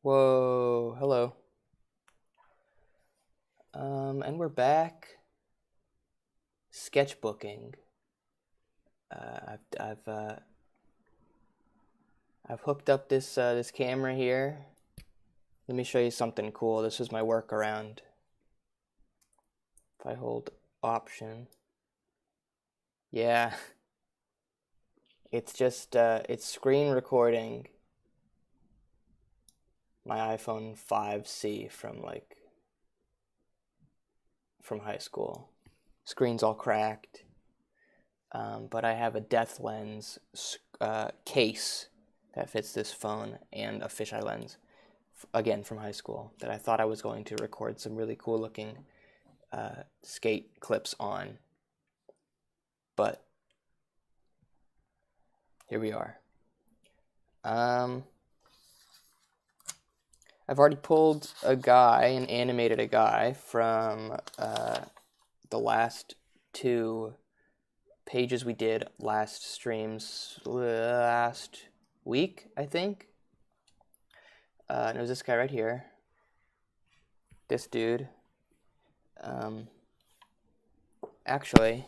Whoa, hello. And we're back. Sketchbooking. I've hooked up this camera here. Let me show you something cool. This is my workaround. If I hold Option, yeah, it's just it's screen recording my iPhone 5C from high school. Screen's all cracked, but I have a depth lens case that fits this phone and a fisheye lens, again from high school, that I thought I was going to record some really cool looking skate clips on. But here we are. I've already pulled a guy and animated a guy from the last two pages we did last streams last week, I think. And it was this guy right here. This dude. Actually,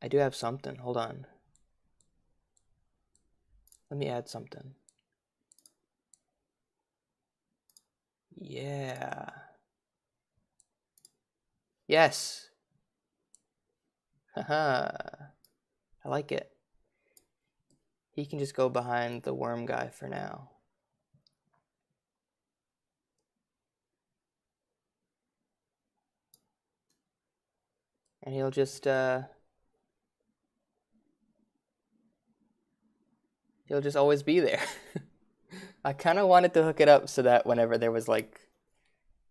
I do have something. Hold on. Let me add something. Yeah. Yes. Haha. I like it. He can just go behind the worm guy for now. And he'll just always be there. I kind of wanted to hook it up so that whenever there was like,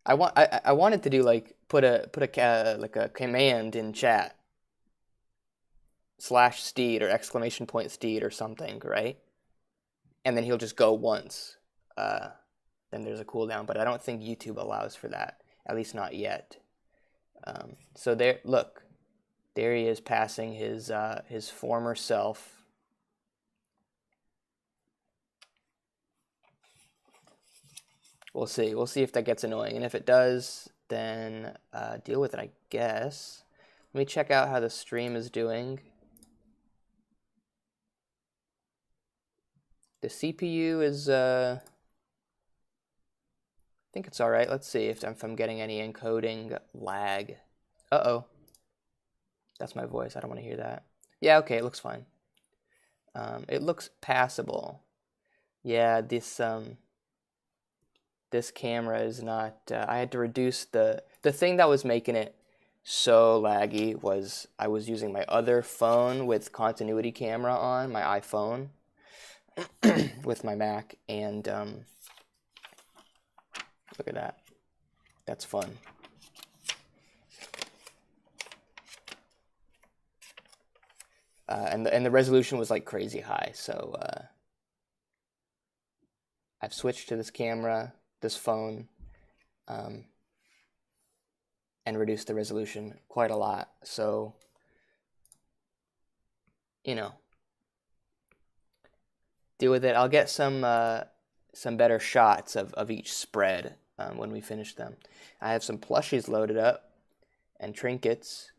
I wanted to do like put a command in chat /Steed or !Steed or something, right? And then he'll just go once. Then there's a cooldown, but I don't think YouTube allows for that, at least not yet. So there, look, there he is passing his former self. We'll see. We'll see if that gets annoying, and if it does, then deal with it, I guess. Let me check out how the stream is doing. The CPU is, I think it's all right. Let's see if I'm getting any encoding lag. Uh-oh. That's my voice. I don't want to hear that. Yeah, okay, it looks fine. It looks passable. Yeah, this camera is not, I had to reduce the thing that was making it so laggy was I was using my other phone with continuity camera on, my iPhone, with my Mac, and look at that. That's fun. And the resolution was like crazy high, so I've switched to this camera, this phone, and reduced the resolution quite a lot. So, you know, deal with it. I'll get some better shots of each spread when we finish them. I have some plushies loaded up and trinkets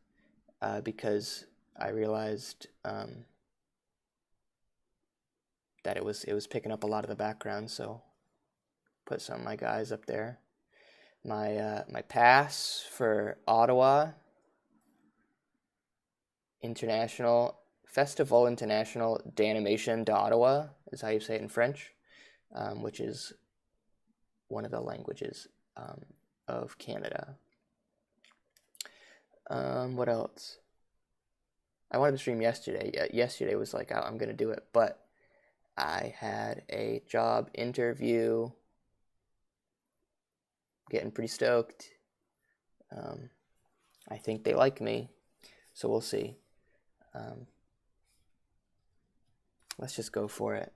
because I realized that it was picking up a lot of the background, so put some of my guys up there. My pass for Ottawa Festival International d'Animation d'Ottawa is how you say it in French, which is one of the languages of Canada. What else? I wanted to stream yesterday. Yesterday was like, I'm gonna do it, but I had a job interview. Getting pretty stoked. I think they like me, so we'll see. Let's just go for it.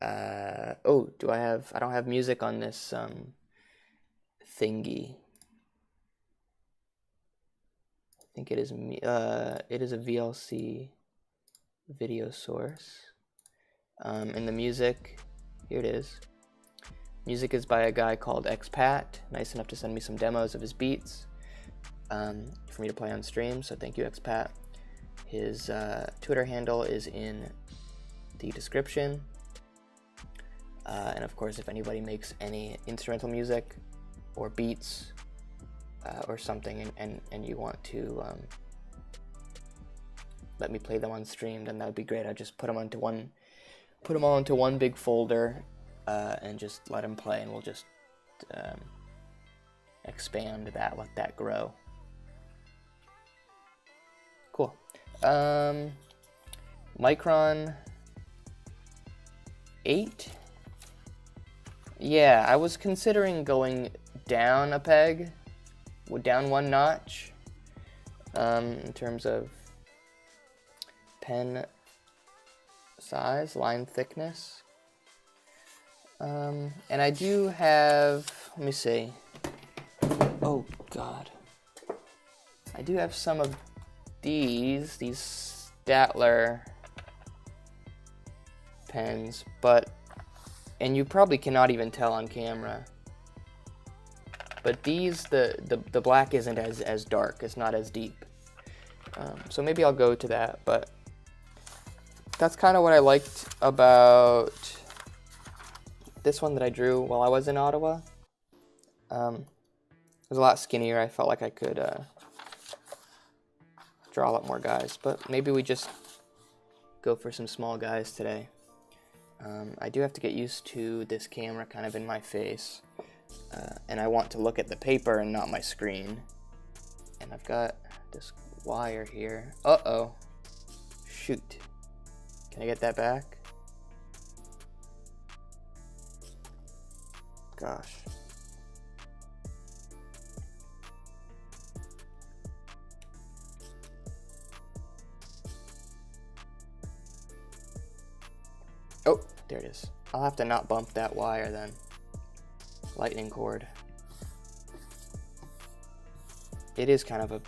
Oh, I don't have music on this thingy. I think it is a VLC video source. And the music Here it is. Music is by a guy called Expat, nice enough to send me some demos of his beats for me to play on stream, so thank you, Expat. His Twitter handle is in the description. And of course, if anybody makes any instrumental music or beats or something and you want to let me play them on stream, then that would be great. I'd just put them all into one big folder and just let them play, and we'll just expand that, let that grow. Cool. Micron 8. Yeah, I was considering going down a peg, down one notch, in terms of pen size, line thickness. And I do have, let me see. Oh God. I do have some of these Statler pens, and you probably cannot even tell on camera, but these, the black isn't as dark, it's not as deep. So maybe I'll go to that, but that's kind of what I liked about this one that I drew while I was in Ottawa. It was a lot skinnier. I felt like I could draw a lot more guys, but maybe we just go for some small guys today. I do have to get used to this camera kind of in my face, and I want to look at the paper and not my screen. And I've got this wire here. Uh-oh. Shoot. Can I get that back? Gosh. Oh, there it is. I'll have to not bump that wire then. Lightning cord. It is kind of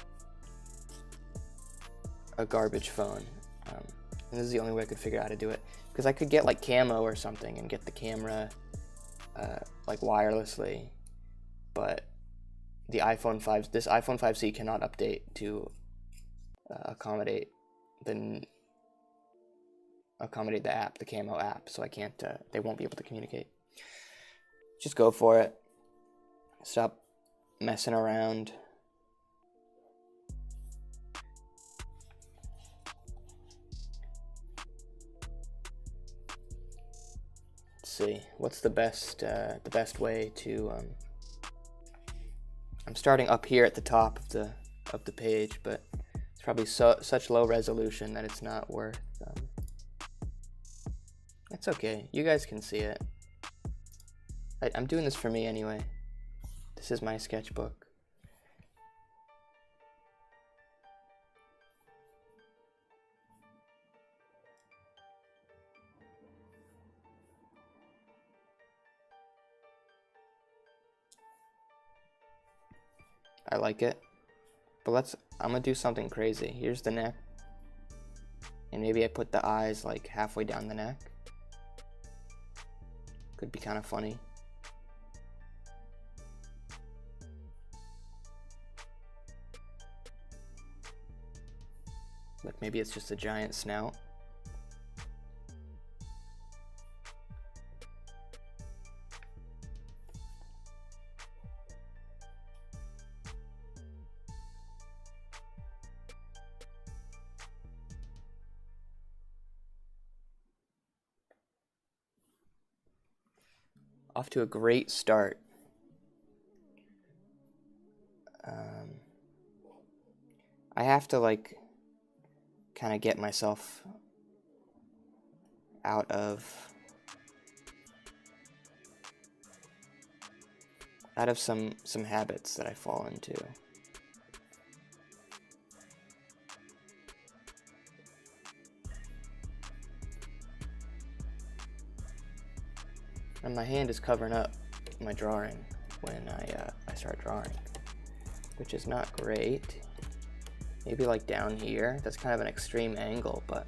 a garbage phone. And this is the only way I could figure out how to do it. Because I could get like camo or something and get the camera like wirelessly. But the iPhone 5, this iPhone 5C cannot update to accommodate the app, the camo app, so I can't, they won't be able to communicate. Just go for it. Stop messing around. Let's see, what's the best way to, I'm starting up here at the top of the page, but it's probably such low resolution that it's not worth, it's okay, you guys can see it. I'm doing this for me anyway. This is my sketchbook. I like it, but I'm gonna do something crazy. Here's the neck, and maybe I put the eyes like halfway down the neck. Could be kind of funny. Like maybe it's just a giant snout. Off to a great start. I have to like kind of get myself out of some habits that I fall into. And my hand is covering up my drawing when I start drawing, which is not great. Maybe like down here. That's kind of an extreme angle, but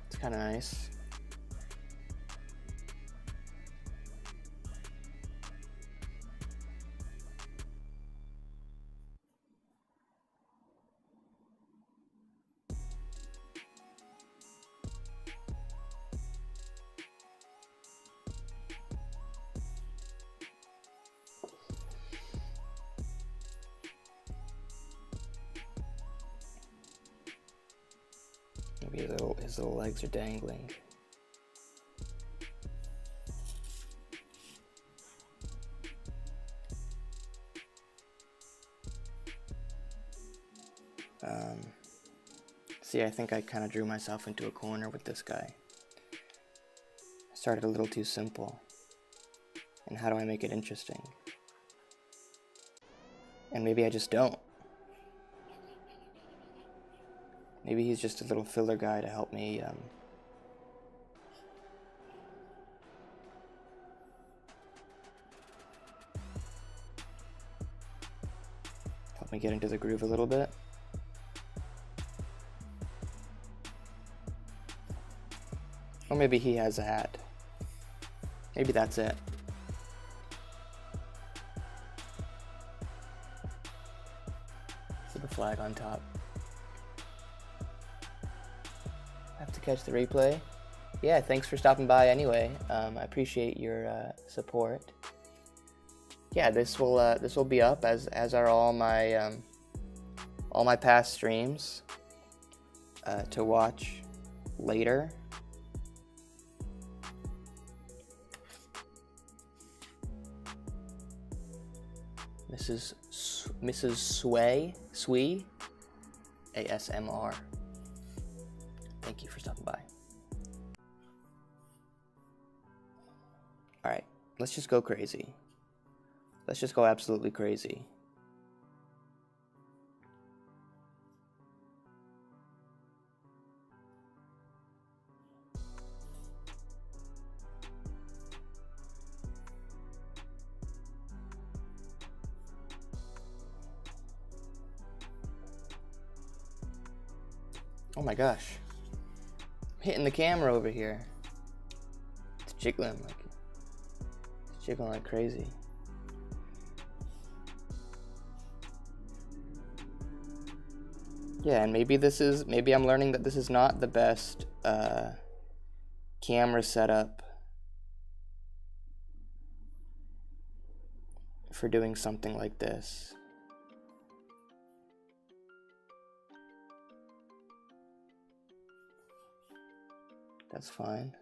it's kind of nice. Maybe his little legs are dangling. See, I think I kind of drew myself into a corner with this guy. I started a little too simple. And how do I make it interesting? And maybe I just don't. Maybe he's just a little filler guy to help me get into the groove a little bit. Or maybe he has a hat. Maybe that's it. With a flag on top. Have to catch the replay. Yeah, thanks for stopping by anyway. I appreciate your support. Yeah, this will be up as are all my past streams to watch later. Mrs. Swee, ASMR. Thank you for stopping by. All right, let's just go crazy. Let's just go absolutely crazy. Oh my gosh. I'm hitting the camera over here. It's jiggling like crazy. Yeah, and maybe I'm learning that this is not the best camera setup for doing something like this. That's fine.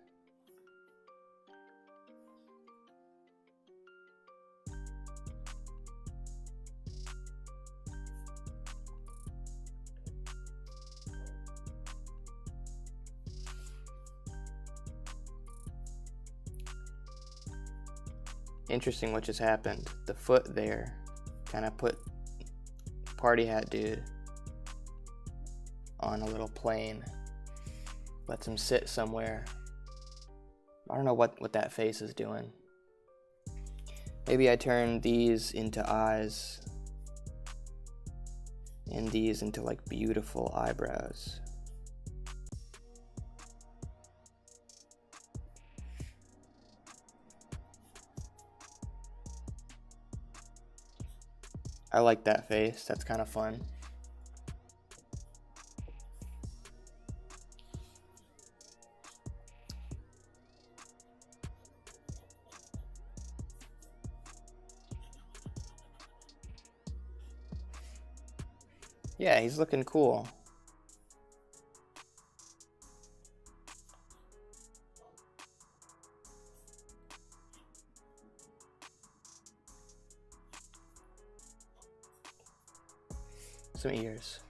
Interesting what just happened. The foot there kind of put party hat dude on a little plane. Lets him sit somewhere. I don't know what that face is doing. Maybe I turn these into eyes and these into like beautiful eyebrows. I like that face. That's kind of fun. Yeah, he's looking cool. Some ears.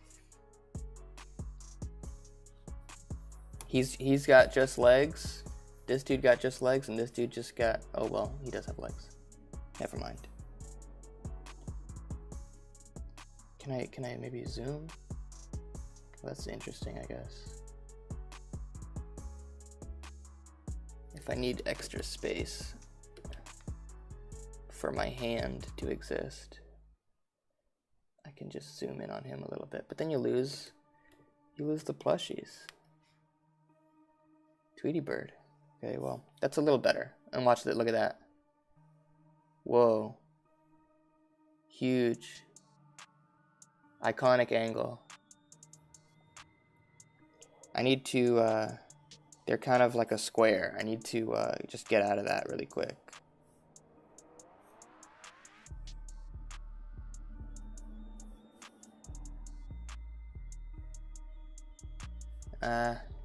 He's got just legs. This dude got just legs, and this dude just got, oh well, he does have legs. Never mind. Can I maybe zoom? Well, that's interesting, I guess. If I need extra space for my hand to exist, I can just zoom in on him a little bit. But then you lose the plushies. Tweety bird. Okay, well, that's a little better. And watch that, look at that. Whoa. Huge. Iconic angle. I need to, they're kind of like a square. I need to just get out of that really quick.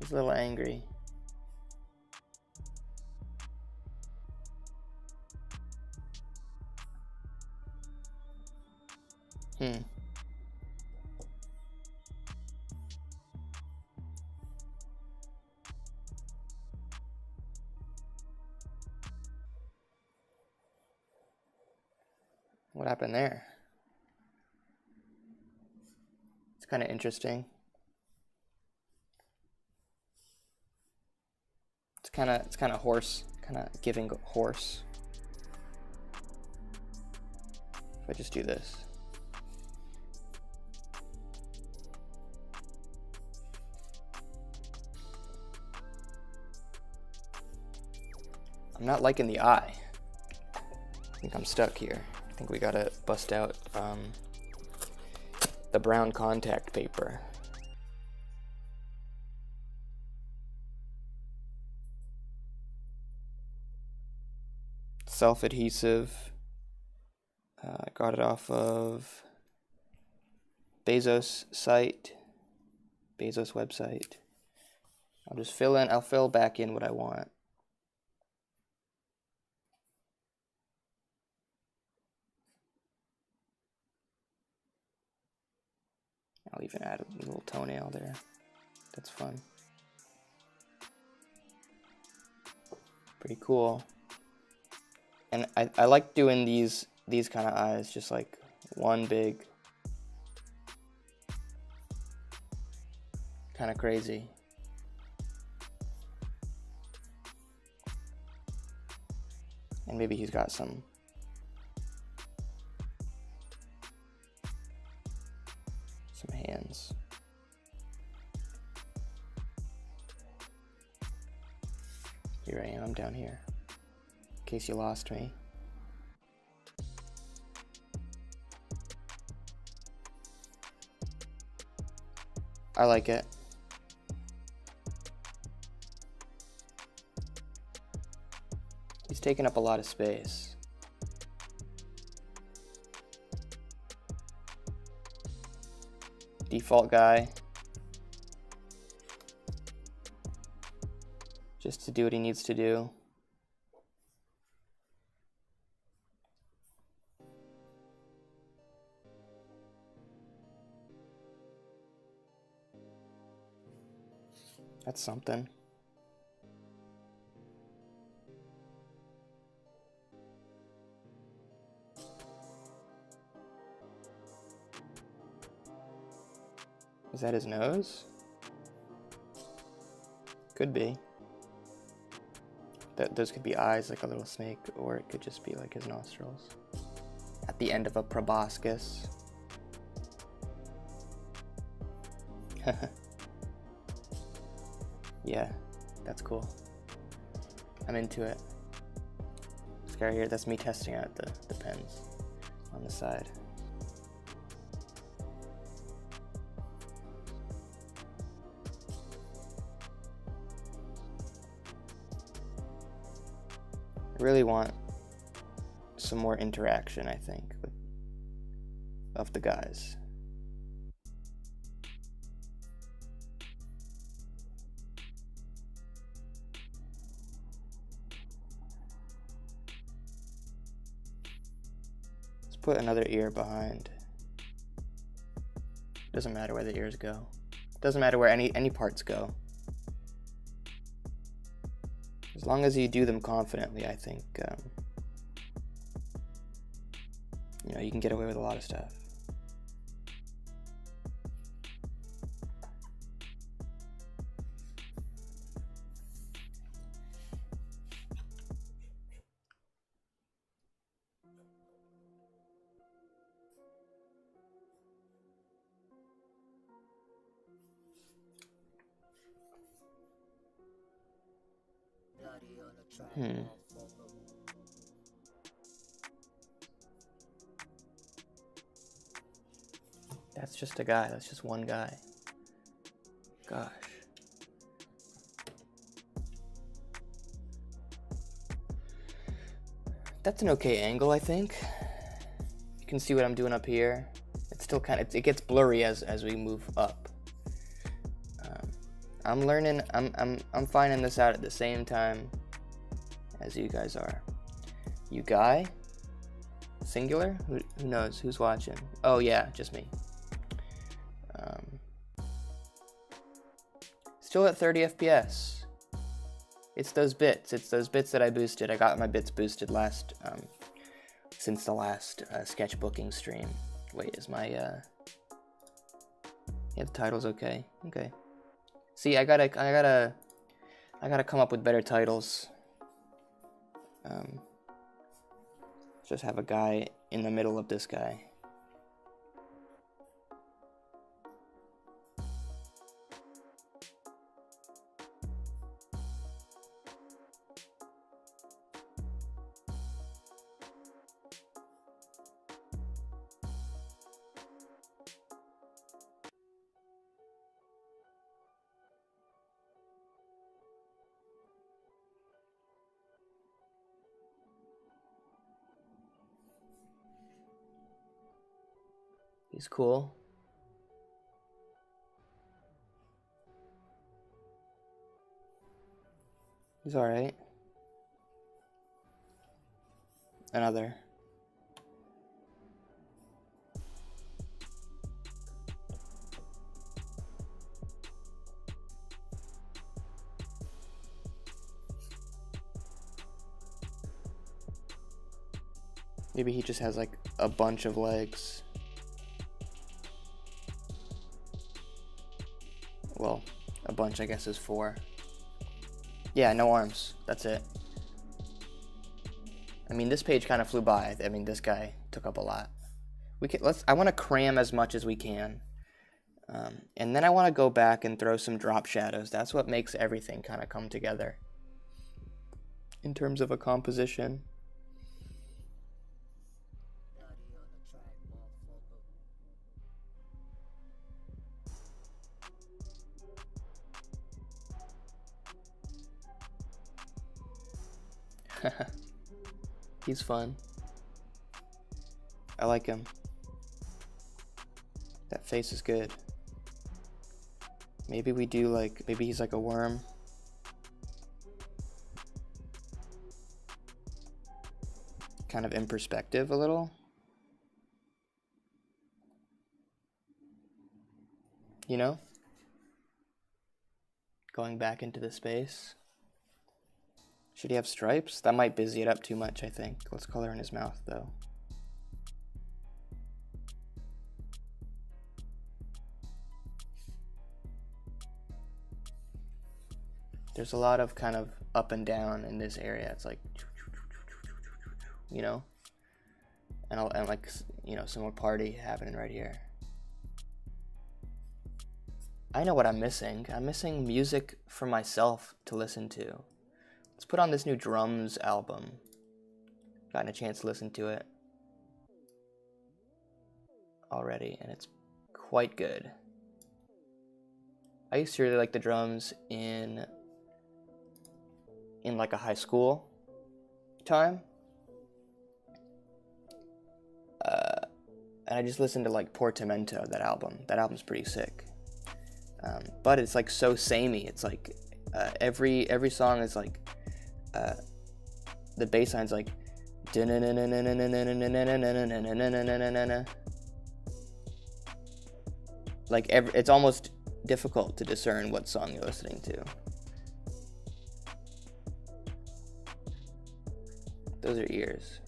He's a little angry. What happened there? It's kind of interesting. It's kind of hoarse, kind of giving hoarse. If I just do this. I'm not liking the eye. I think I'm stuck here. I think we gotta bust out the brown contact paper. Self-adhesive. I got it off of Bezos website. I'll fill back in what I want. I'll even add a little toenail there. That's fun. Pretty cool. And I like doing these kind of eyes, just like one big, kind of crazy. And maybe he's got some hands. Here I am, I'm down here. In case you lost me. I like it. He's taking up a lot of space. Default guy. Just to do what he needs to do. That's something. Is that his nose? Could be. Those could be eyes like a little snake, or it could just be like his nostrils. At the end of a proboscis. Yeah, that's cool. I'm into it. Scary here, that's me testing out the pens on the side. I really want some more interaction, I think, of the guys. Let's put another ear behind. Doesn't matter where the ears go. Doesn't matter where any parts go. As long as you do them confidently, I think, you can get away with a lot of stuff. That's just a guy. That's just one guy. Gosh. That's an okay angle, I think. You can see what I'm doing up here. It's still it gets blurry as we move up. I'm learning. I'm finding this out at the same time as you guys are. You guy? Singular? Who knows? Who's watching? Oh yeah, just me. Still at 30 FPS. It's those bits. It's those bits that I boosted. I got my bits boosted since the last sketchbooking stream. Wait, is my yeah, the title's okay. Okay. See, I gotta come up with better titles. Just have a guy in the middle of this guy. He's cool. He's alright. Another. Maybe he just has like a bunch of legs. Well, a bunch I guess is 4. Yeah, no arms. That's it. I mean, this page kind of flew by. I mean, this guy took up a lot. I want to cram as much as we can. And then I want to go back and throw some drop shadows. That's what makes everything kind of come together in terms of a composition. He's fun. I like him. That face is good. Maybe we do like, maybe he's like a worm. Kind of in perspective a little. You know? Going back into the space. Should he have stripes? That might busy it up too much, I think. Let's color in his mouth, though. There's a lot of kind of up and down in this area. It's like, you know? And like, you know, some more party happening right here. I know what I'm missing. I'm missing music for myself to listen to. Let's put on this new drums album. Gotten a chance to listen to it already, and it's quite good. I used to really like the drums in like a high school time. And I just listened to like Portamento, that album. That album's pretty sick. But it's like so samey. It's like every song is like the bass line's like like it's almost difficult to discern what song you're listening to. Those are ears.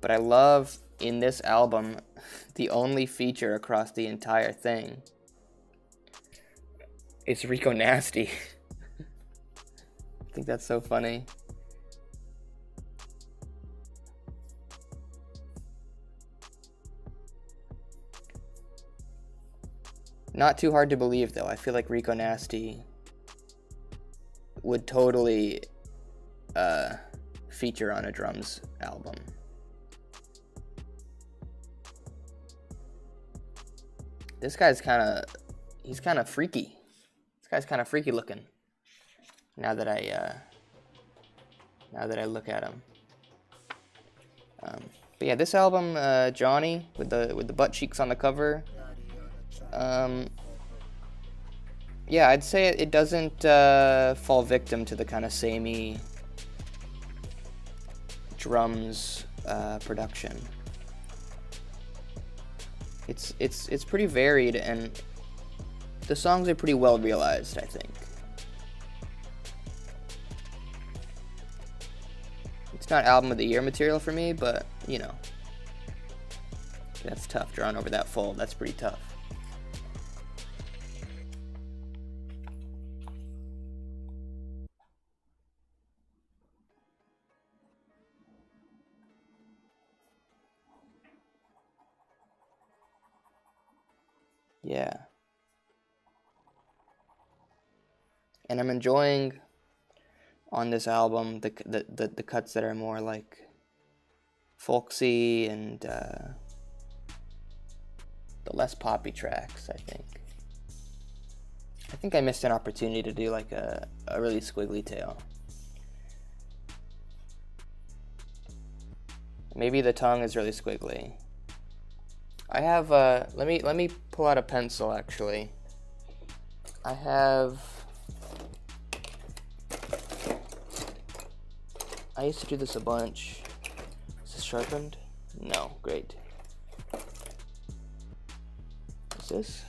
But I love in this album the only feature across the entire thing. It's Rico Nasty. I think that's so funny. Not too hard to believe, though. I feel like Rico Nasty would totally feature on a drums album. This guy's he's kind of freaky. This guy's kind of freaky looking. Now that I look at him. But yeah, this album, Johnny, with the butt cheeks on the cover, yeah, I'd say it doesn't fall victim to the kind of samey drums production. It's pretty varied, and the songs are pretty well realized, I think. It's not album of the year material for me, but you know, that's tough. Drawing over that fold, that's pretty tough. Yeah. And I'm enjoying on this album the cuts that are more like folksy and the less poppy tracks, I think. I think I missed an opportunity to do like a really squiggly tail. Maybe the tongue is really squiggly. I have let me pull out a pencil actually. I used to do this a bunch. Is this sharpened? No, great. What's this?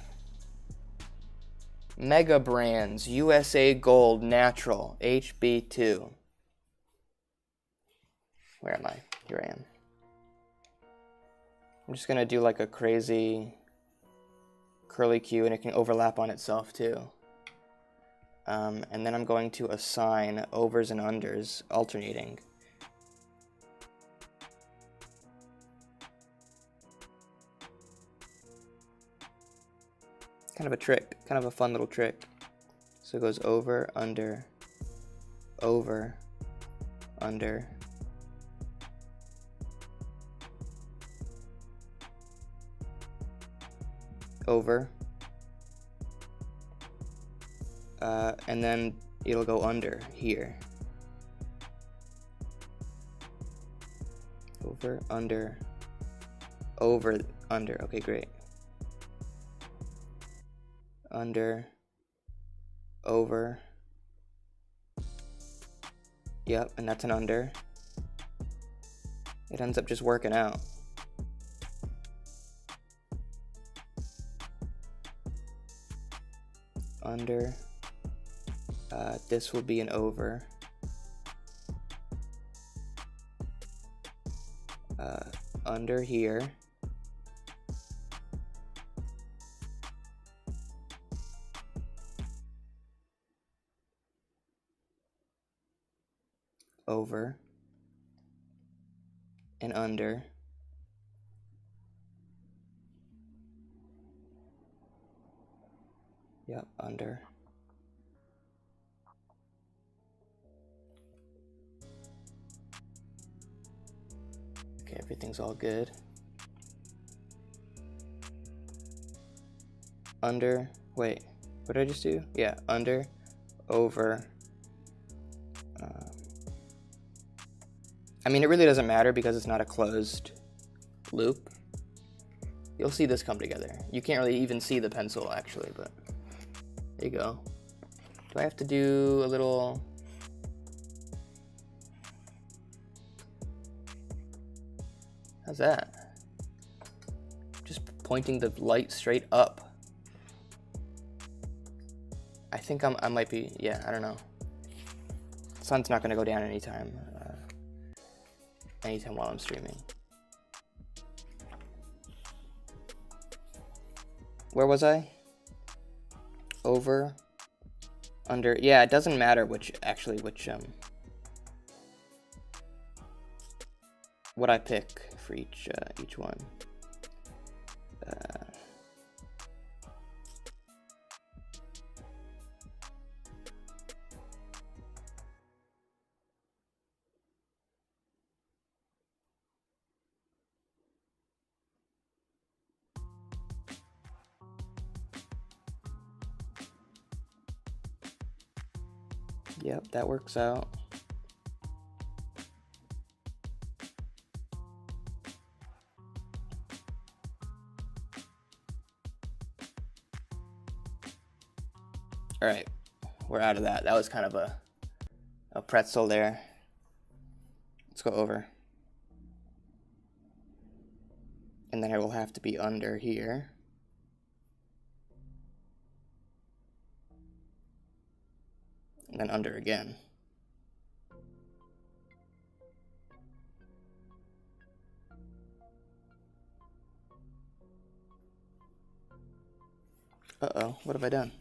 Mega Brands USA Gold Natural HB2. Where am I? Here I am. I'm just gonna do like a crazy curly Q, and it can overlap on itself too. And then I'm going to assign overs and unders alternating. Kind of a trick, kind of a fun little trick. So it goes over, under, under. Over. And then it'll go under here. Over, under, over, under. Okay, great. Under, over. Yep, and that's an under. It ends up just working out. Under. This will be an over. Under here. Over. And under. Yep, under. Okay, everything's all good. Under, wait, what did I just do? Yeah, under, over. I mean, it really doesn't matter because it's not a closed loop. You'll see this come together. You can't really even see the pencil actually, but there you go. Do I have to do a little... How's that? Just pointing the light straight up. I think I might be, yeah, I don't know. Sun's not gonna go down anytime while I'm streaming. Where was I? Over, under, yeah, it doesn't matter which what I pick for each one. Yep, that works out. All right, we're out of that. That was kind of a pretzel there. Let's go over. And then I will have to be under here. And then under again. Uh-oh, what have I done?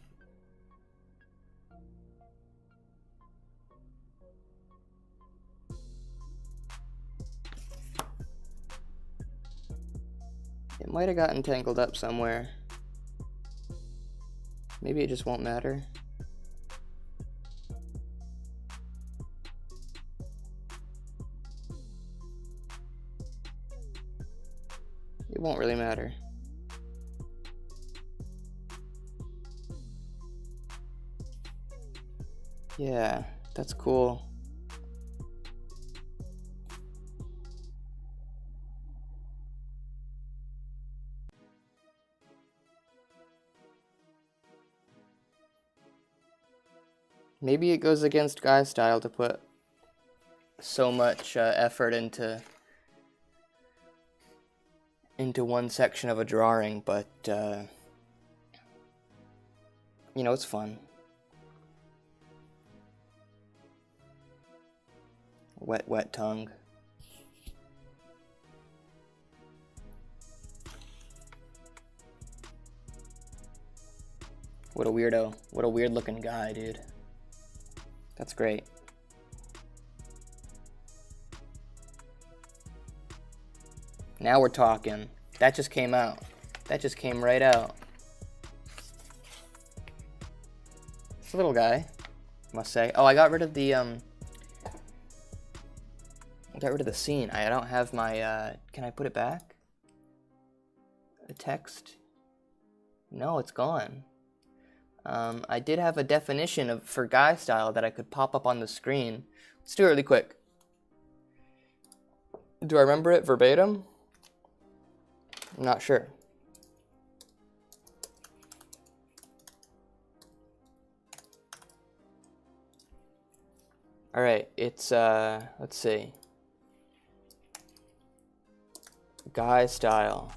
It might have gotten tangled up somewhere. Maybe it just won't matter. It won't really matter. Yeah, that's cool. Maybe it goes against guy style to put so much effort into one section of a drawing, but you know, it's fun. Wet tongue. What a weirdo. What a weird looking guy, dude. That's great. Now we're talking. That just came out. That just came right out. It's a little guy, I must say. Oh, I got rid of the scene. I don't have my can I put it back? The text? No, it's gone. I did have a definition for guy style that I could pop up on the screen. Let's do it really quick. Do I remember it verbatim? I'm not sure. All right, it's let's see. Guy style.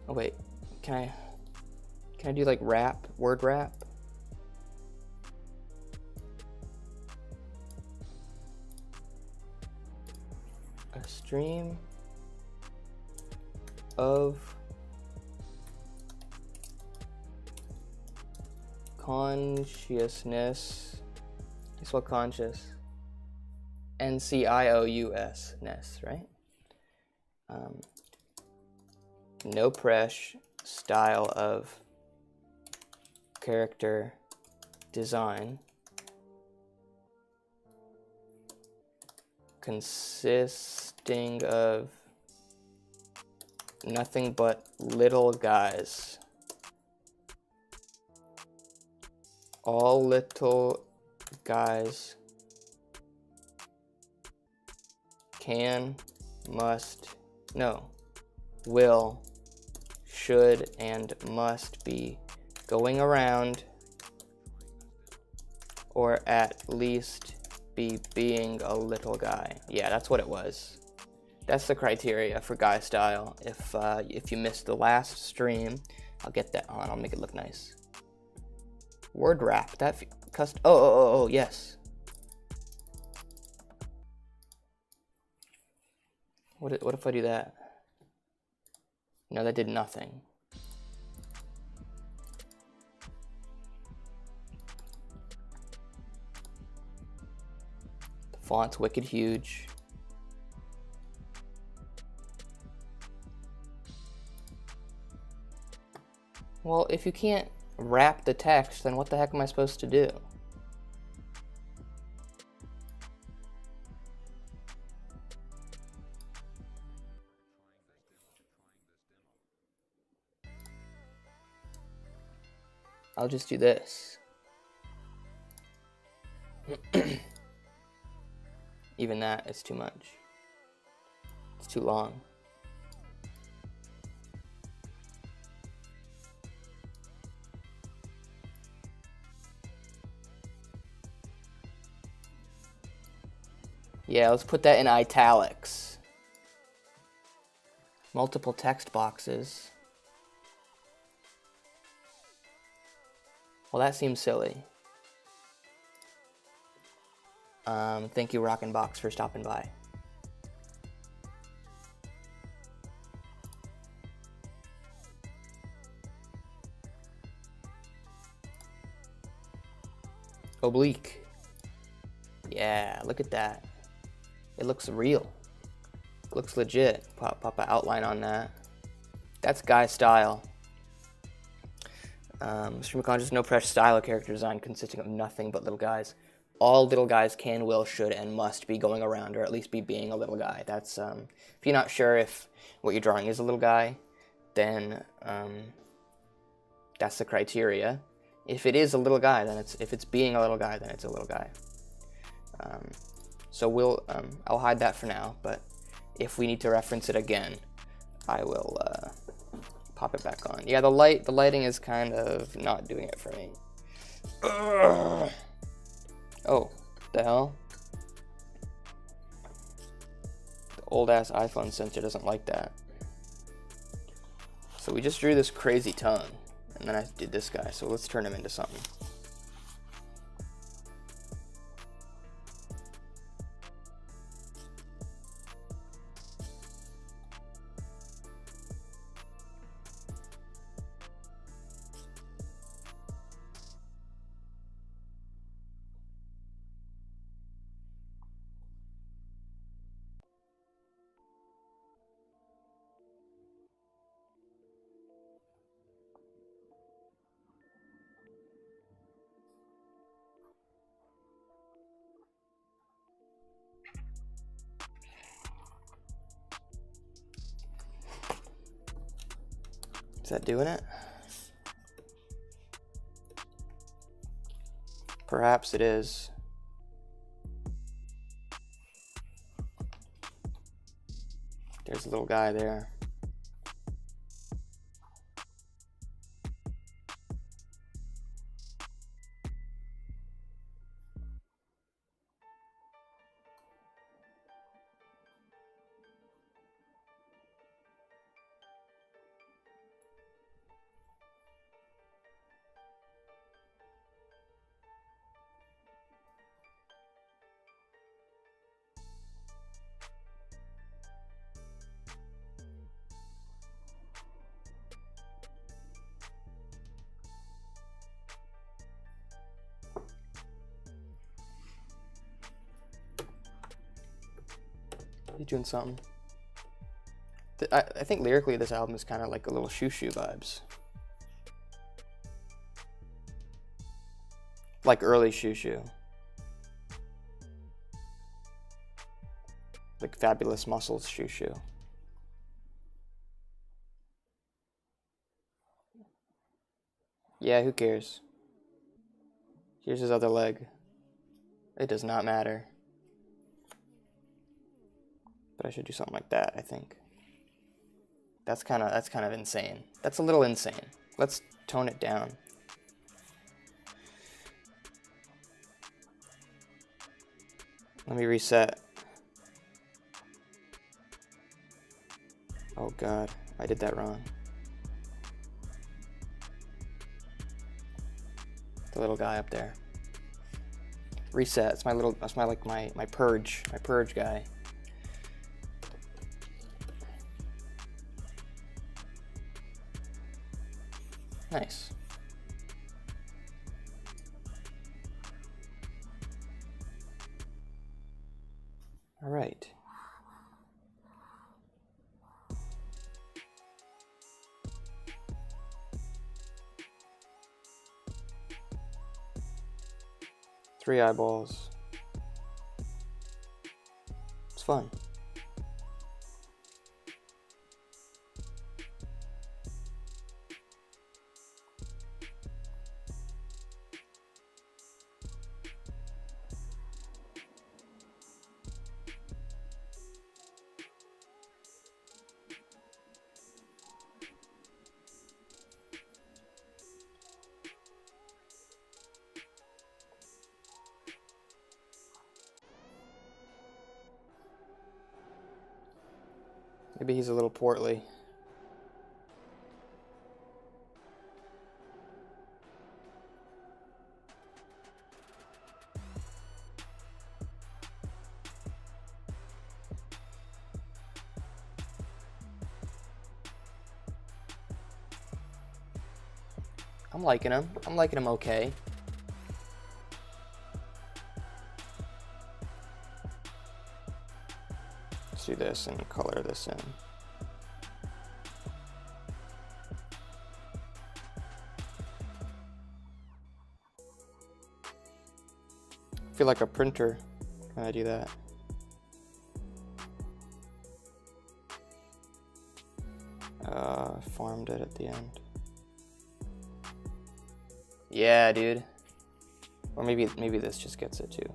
Oh wait, can I do like wrap, word wrap? A stream of consciousness. Guess what conscious? NCIOUS, ness, right? No press style of character design consisting of nothing but little guys. All little guys can, must, no, will, should, and must be going around, or at least be being a little guy. Yeah, that's what it was. That's the criteria for guy style. If you missed the last stream, I'll get that on. I'll make it look nice. Word wrap. That oh, yes. What if I do that? No, that did nothing. The font's wicked huge. Well, if you can't wrap the text, then what the heck am I supposed to do? I'll just do this. Even that is too much. It's too long. Yeah, let's put that in italics. Multiple text boxes. Well, that seems silly. Thank you, Rockin' Box, for stopping by. Oblique. Yeah, look at that. It looks real. Looks legit. Pop an outline on that. That's Guy style. Stream of conscious, no pressure style of character design consisting of nothing but little guys. All little guys can, will, should, and must be going around, or at least be being a little guy. That's if you're not sure if what you're drawing is a little guy, then that's the criteria. If it is a little guy, then if it's being a little guy, then it's a little guy. So I'll hide that for now, but if we need to reference it again, I will pop it back on. Yeah, the lighting is kind of not doing it for me. Ugh. Oh, the hell? The old ass iPhone sensor doesn't like that. So we just drew this crazy tongue, and then I did this guy, so let's turn him into something. Is that doing it? Perhaps it is. There's a little guy there. He's doing something. I think lyrically this album is kind of like a little Shoo Shoo vibes. Like early Shoo Shoo. Like Fabulous Muscles Shoo Shoo. Yeah, who cares? Here's his other leg. It does not matter. But I should do something like that, I think. That's kind of insane. That's a little insane. Let's tone it down. Let me reset. Oh god, I did that wrong. The little guy up there. Reset. It's my purge guy. Nice. All right. Three eyeballs. It's fun. Maybe he's a little portly. I'm liking him. I'm liking him okay. Let's do this and color this in. I feel like a printer when I do that. Farmed it at the end. Yeah, dude. Or maybe this just gets it too.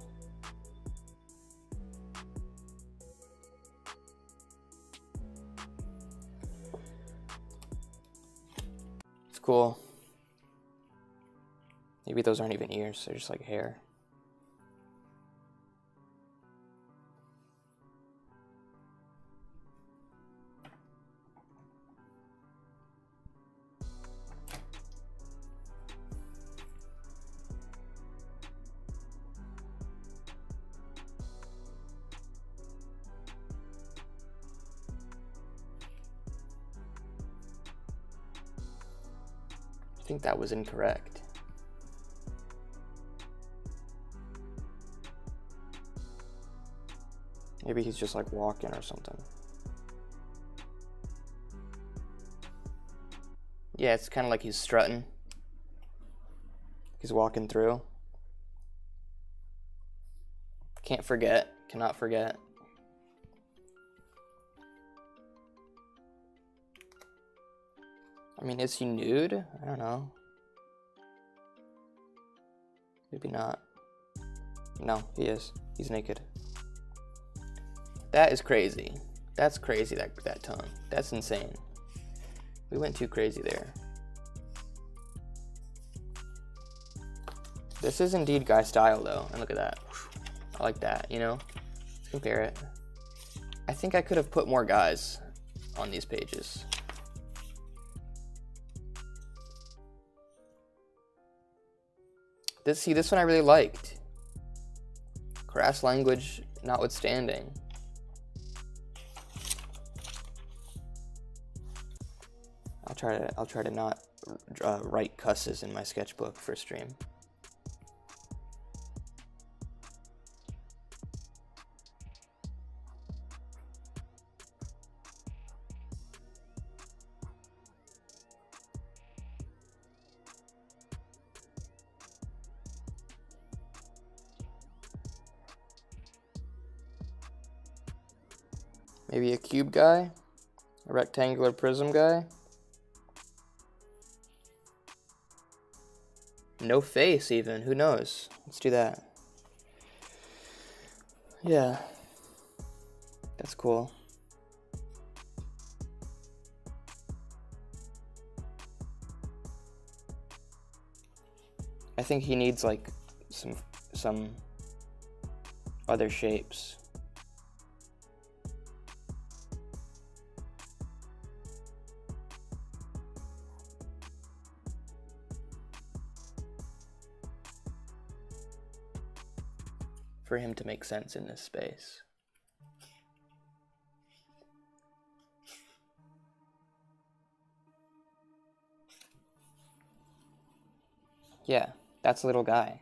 It's cool. Maybe those aren't even ears, they're just like hair. I think that was incorrect. Maybe he's just like walking or something. Yeah, it's kind of like he's strutting. He's walking through. Can't forget, cannot forget. I mean, is he nude? I don't know. Maybe not. No, he is. He's naked. That is crazy. That's crazy, that tongue. That's insane. We went too crazy there. This is indeed guy style though, and look at that. I like that, you know? Let's compare it. I think I could have put more guys on these pages. This one I really liked. Crass language notwithstanding. I'll try to not write cusses in my sketchbook for stream. Maybe a cube guy, a rectangular prism guy. No face even, who knows? Let's do that. Yeah, that's cool. I think he needs like some other shapes. For him to make sense in this space. Yeah, that's a little guy.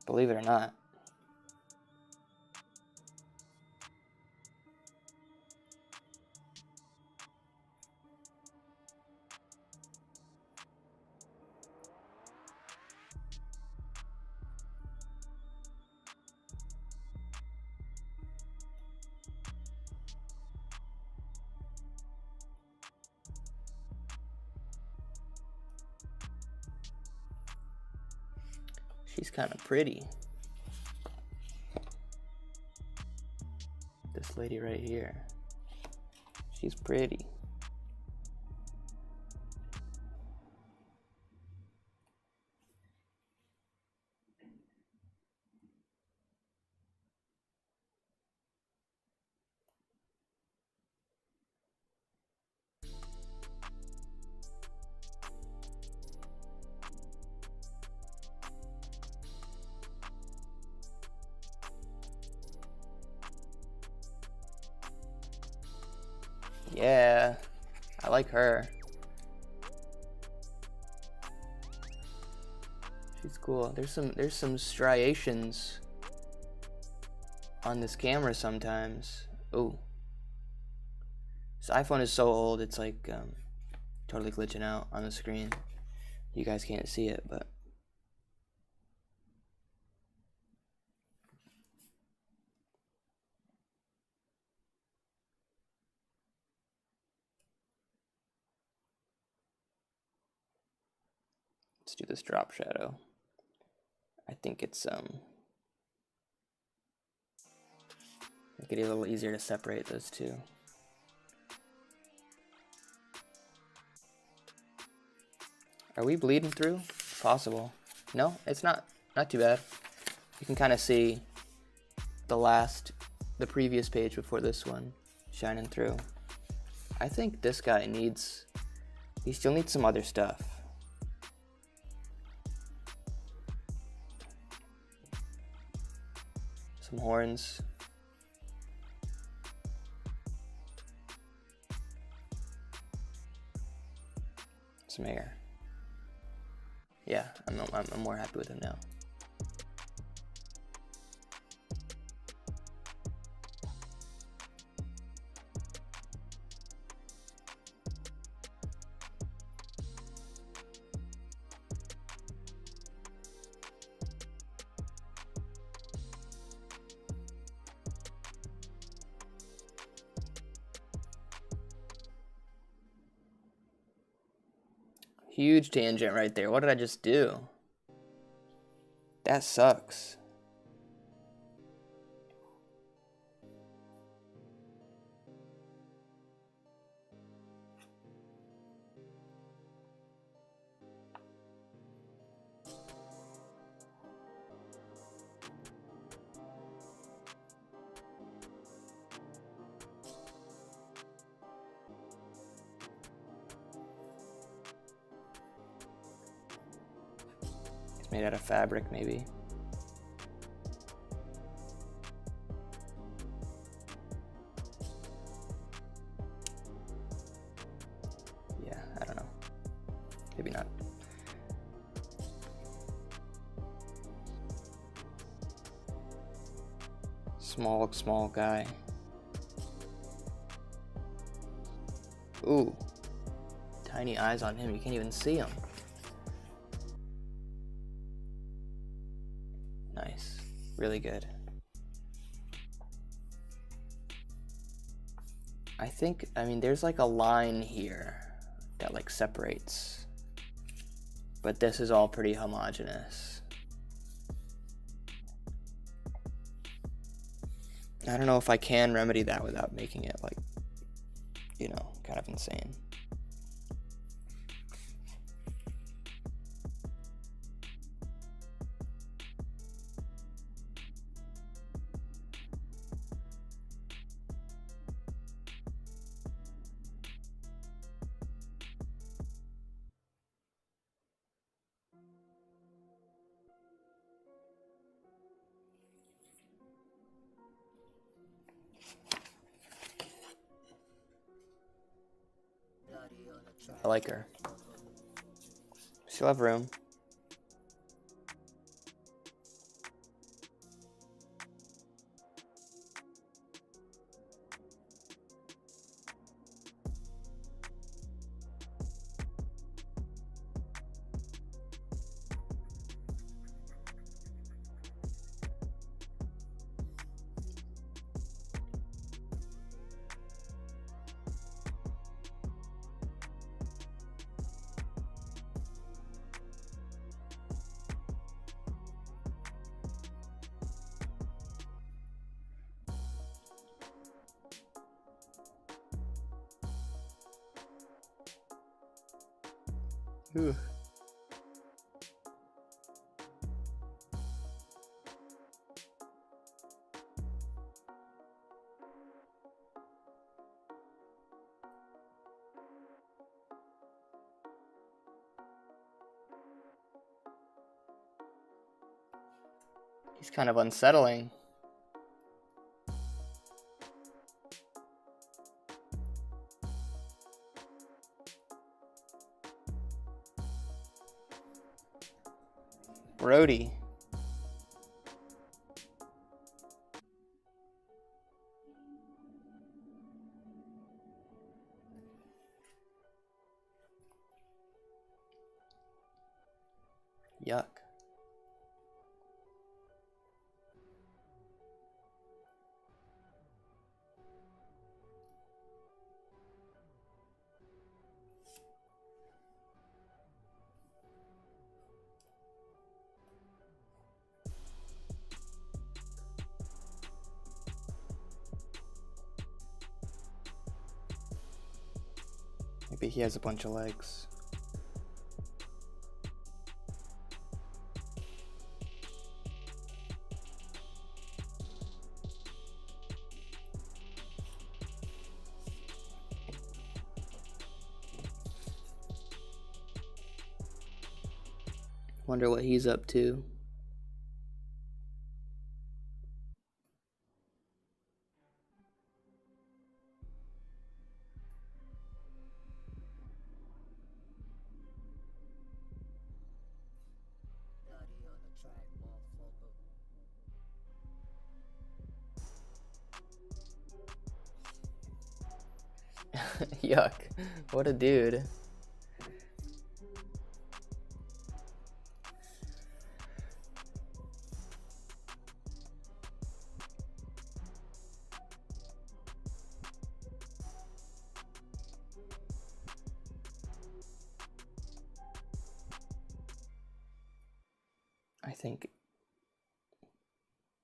Believe it or not. She's kind of pretty. This lady right here. She's pretty. Yeah, I like her. She's cool. There's some striations on this camera sometimes. Ooh. This iPhone is so old, it's like totally glitching out on the screen. You guys can't see it, but let's do this drop shadow. I think it's make it a little easier to separate those two. Are we bleeding through? Possible. No, it's not too bad. You can kind of see the previous page before this one shining through. I think this guy he still needs some other stuff. Some horns. Some hair. Yeah, I'm more happy with him now. Huge tangent right there. What did I just do? That sucks. It's made out of fabric, maybe. Yeah, I don't know. Maybe not. Small guy. Ooh. Tiny eyes on him, you can't even see him. Nice. Really good. I mean, there's like a line here that like separates. But this is all pretty homogeneous. I don't know if I can remedy that without making it like, you know, kind of insane. I like her. She'll have room. Ooh. He's kind of unsettling. grody. Yuck. Maybe he has a bunch of legs. Wonder what he's up to. Yuck. What a dude. I think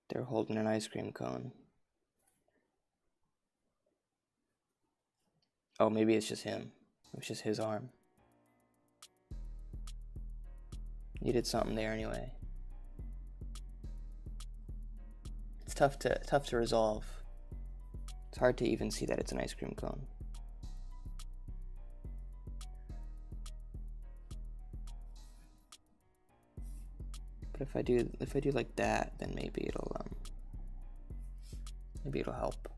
they're holding an ice cream cone. Oh, maybe it's just him. It's just his arm. You did something there anyway. It's tough to resolve. It's hard to even see that it's an ice cream cone. But if I do like that, then maybe it'll help.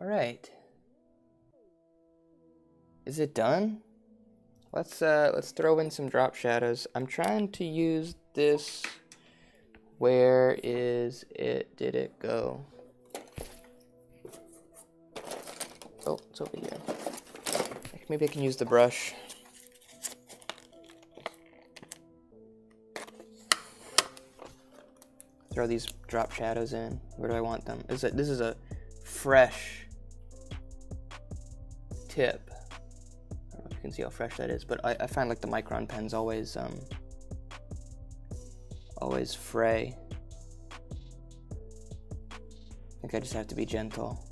All right. Is it done? Let's throw in some drop shadows. I'm trying to use this. Where is it? Did it go? Oh, it's over here. Maybe I can use the brush. Throw these drop shadows in. Where do I want them? This is a fresh tip. I don't know if you can see how fresh that is, but I find like the micron pens always fray. I think I just have to be gentle.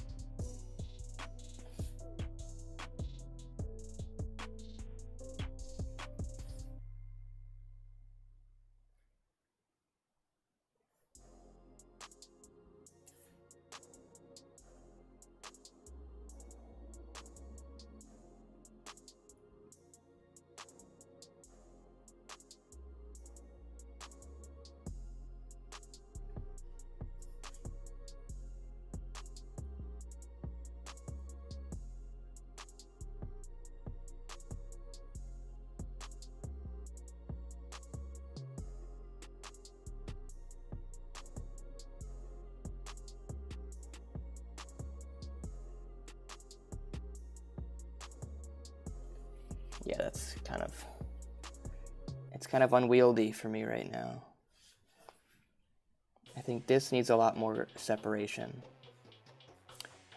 Yeah, it's kind of unwieldy for me right now. I think this needs a lot more separation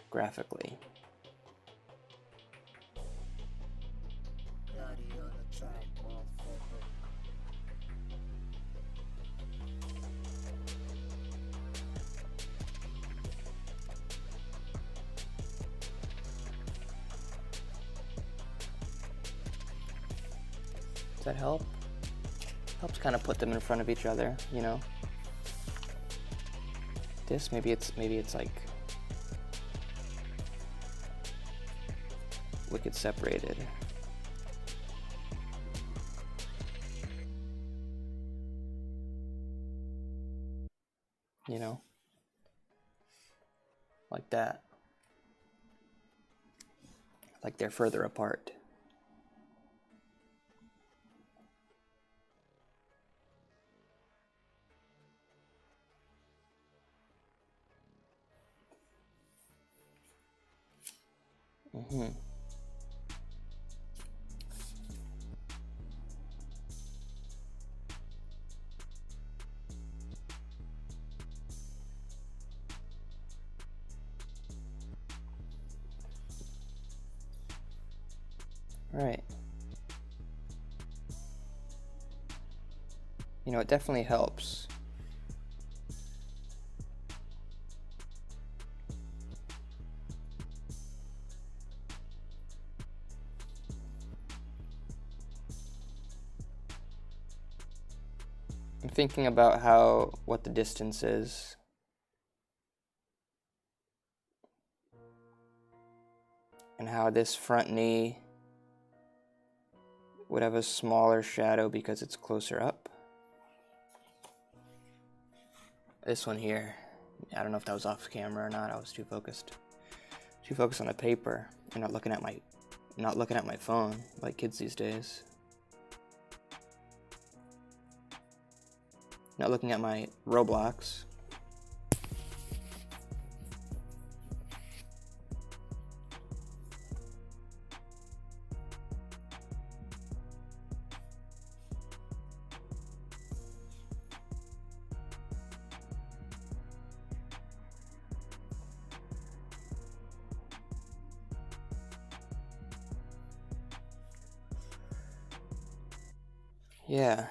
graphically. Does that help? Helps kind of put them in front of each other, you know? This, maybe it's like wicked separated. You know? Like that. Like they're further apart. Mm-hmm. Right. You know, it definitely helps. I'm thinking about what the distance is. And how this front knee would have a smaller shadow because it's closer up. This one here, I don't know if that was off camera or not. I was too focused on the paper and not looking at my phone like kids these days. Not looking at my Roblox. Yeah.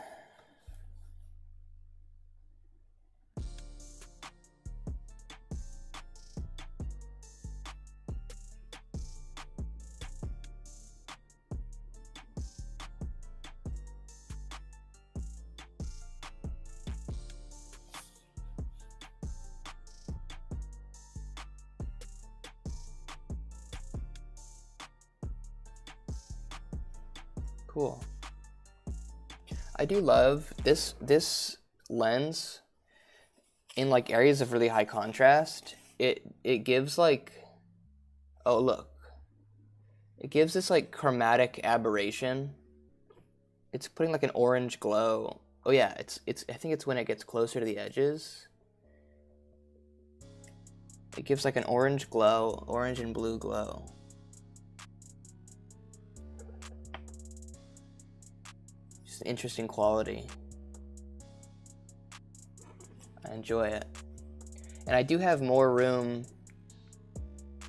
Cool. I do love this lens in like areas of really high contrast. It gives like, oh look, it gives this like chromatic aberration. It's putting like an orange glow. Oh yeah, it's I think it's when it gets closer to the edges. It gives like an orange glow, orange and blue glow. Just an interesting quality. I enjoy it. And I do have more room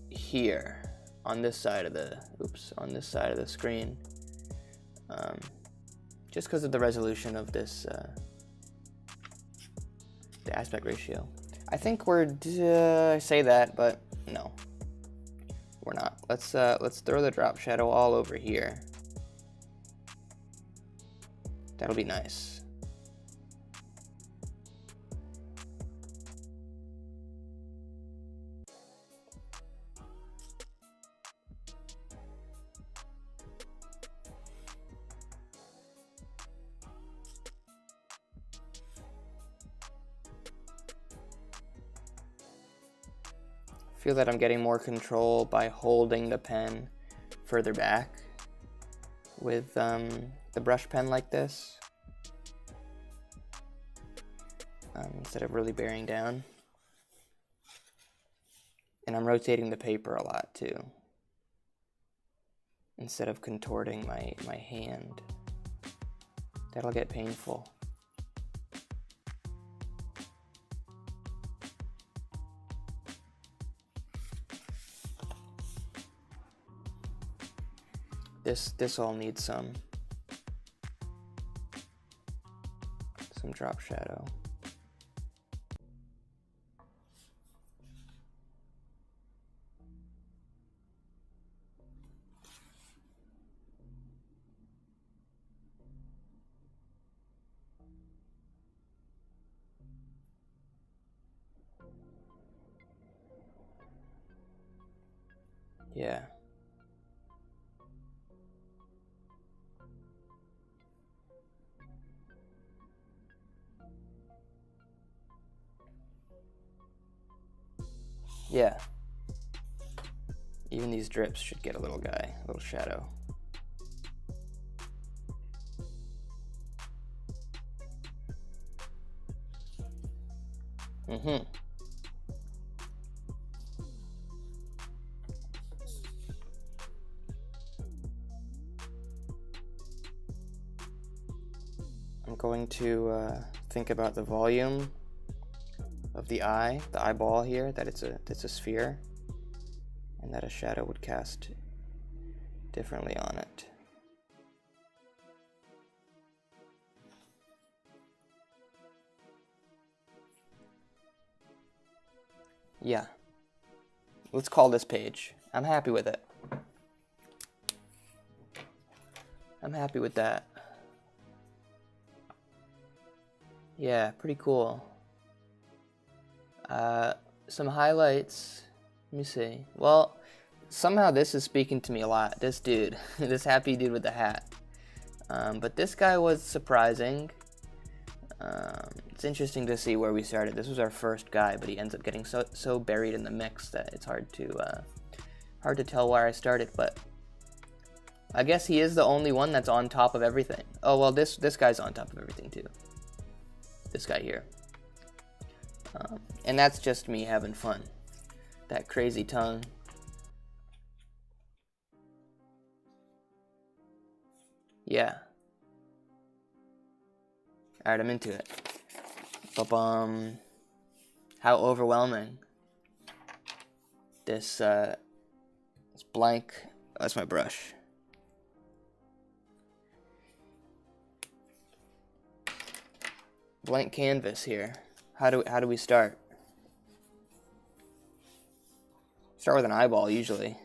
here on this side of the screen. Just because of the resolution of this, the aspect ratio. I think we're, I say that, but no, we're not. Let's throw the drop shadow all over here. That'll be nice. Feel that I'm getting more control by holding the pen further back with the brush pen like this, instead of really bearing down. And I'm rotating the paper a lot too, instead of contorting my hand. That'll get painful. This all needs some drop shadow. Yeah. Yeah. Even these drips should get a little guy, a little shadow. Mm-hmm. going to think about the volume of the eyeball here, that it's a sphere, and that a shadow would cast differently on it. Yeah. Let's call this page. I'm happy with it. I'm happy with that. Yeah, pretty cool. Some highlights. Let me see. Well, somehow this is speaking to me a lot. This dude. This happy dude with the hat. But this guy was surprising. It's interesting to see where we started. This was our first guy, but he ends up getting so buried in the mix that it's hard to tell where I started. But I guess he is the only one that's on top of everything. Oh well, this guy's on top of everything too. This guy here, and that's just me having fun. That crazy tongue. Yeah. Alright, I'm into it. Ba-bum. How overwhelming. This blank. Oh, that's my brush. Blank canvas here. How do we start? Start with an eyeball usually.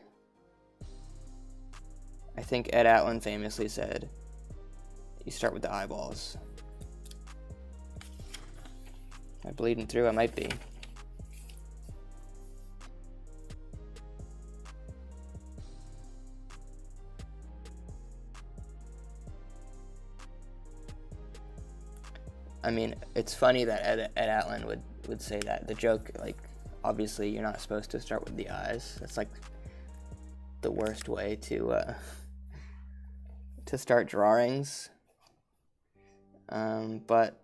I think Ed Atlin famously said, you start with the eyeballs. Am I bleeding through? I might be. I mean, it's funny that Ed Atlin would say that. The joke, like, obviously you're not supposed to start with the eyes. That's like the worst way to start drawings. But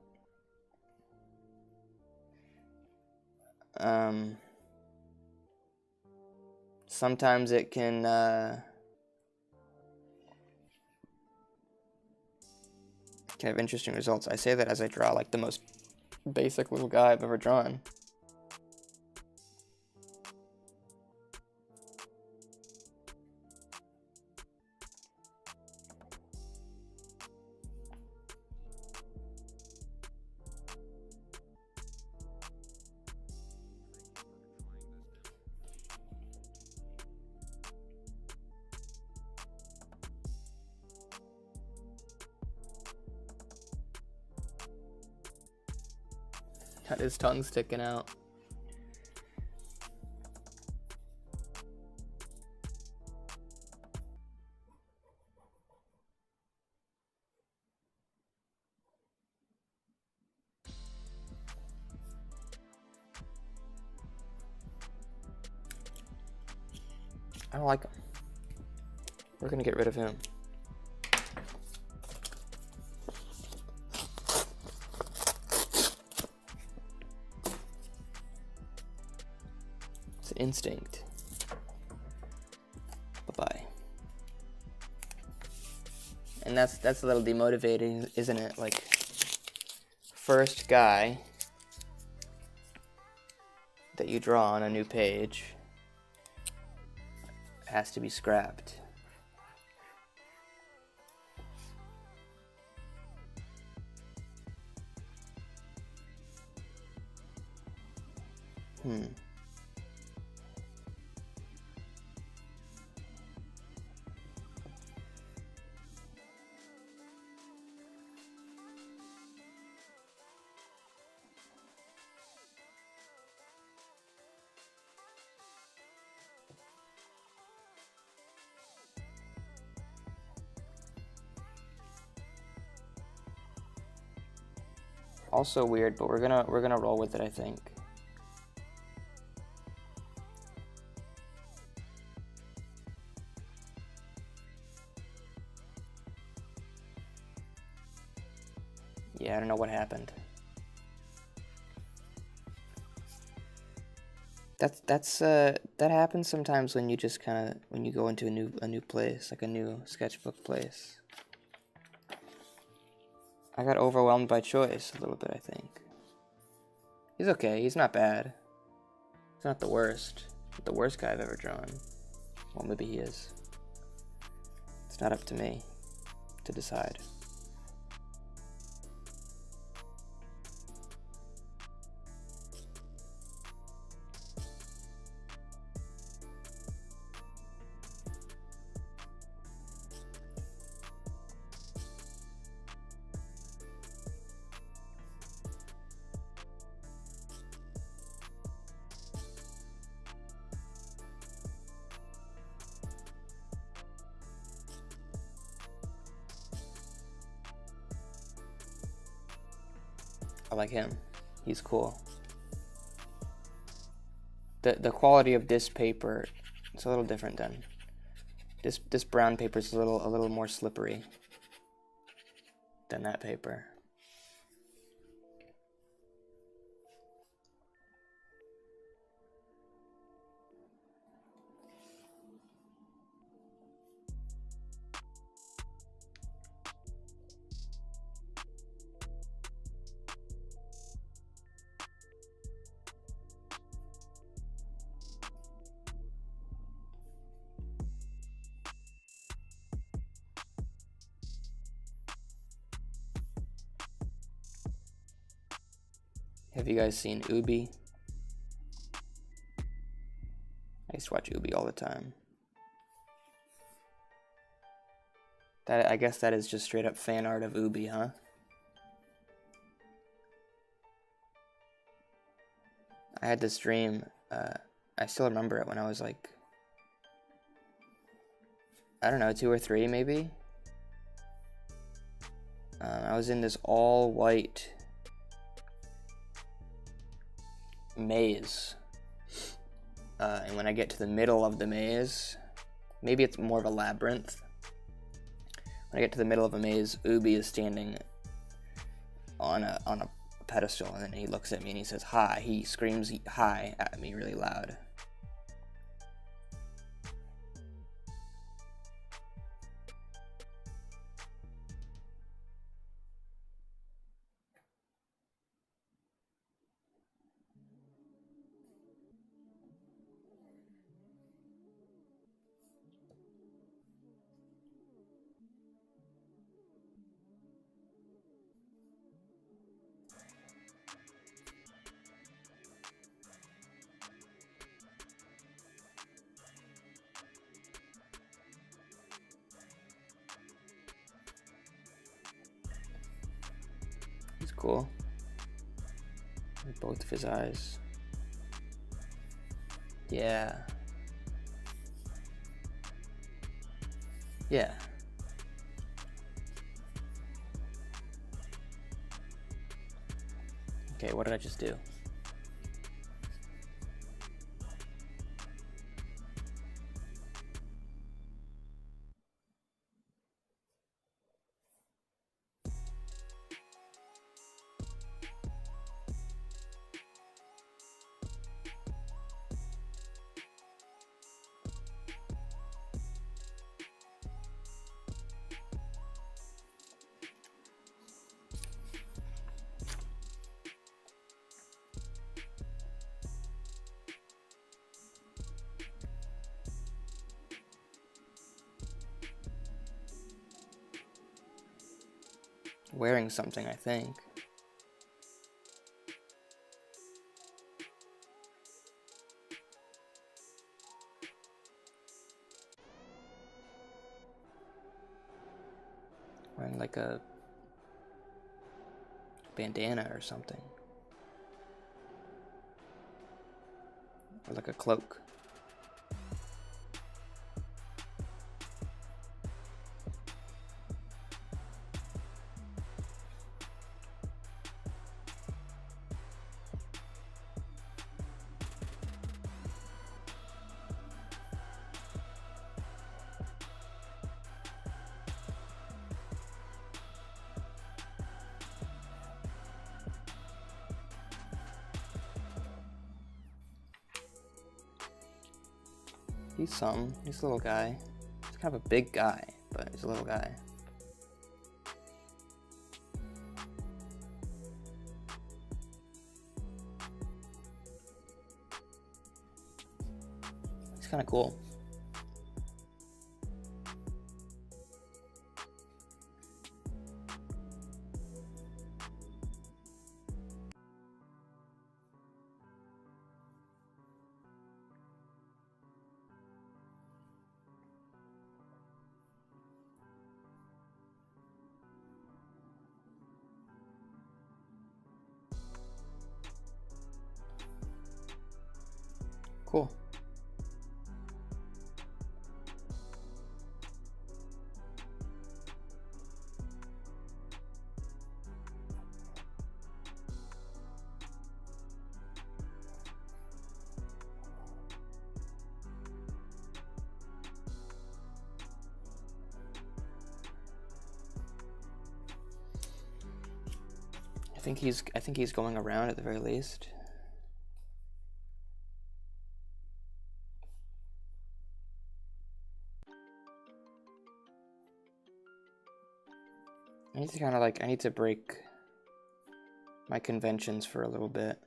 sometimes it can have interesting results. I say that as I draw like the most basic little guy I've ever drawn. Got his tongue sticking out. I don't like him. We're gonna get rid of him. It's an instinct. Bye-bye. And that's a little demotivating, isn't it? Like, first guy that you draw on a new page has to be scrapped. Also weird, but we're gonna roll with it, I think. Yeah, I don't know what happened. That happens sometimes when you just when you go into a new place, like a new sketchbook place. I got overwhelmed by choice a little bit, I think. He's okay. He's not bad. He's not the worst. Not the worst guy I've ever drawn. Well, maybe he is. It's not up to me to decide. I like him. He's cool. The quality of this paper, it's a little different than this brown paper is a little more slippery than that paper. Have you guys seen Ubi? I used to watch Ubi all the time. I guess that is just straight up fan art of Ubi, huh? I had this dream, I still remember it when I was like, I don't know, 2 or 3 maybe? I was in this all white maze, and when I get to the middle of the maze, maybe it's more of a labyrinth. When I get to the middle of a maze, Ubi is standing on a pedestal, and then he looks at me and he says hi. He screams hi at me really loud. He's cool. Both of his eyes. Yeah. Yeah. Okay, what did I just do? Wearing something, I think. Wearing like a bandana or something. Or like a cloak. He's a little guy. He's kind of a big guy, but he's a little guy. kind of cool. Cool. I think he's going around at the very least. I need to kind of I need to break my conventions for a little bit.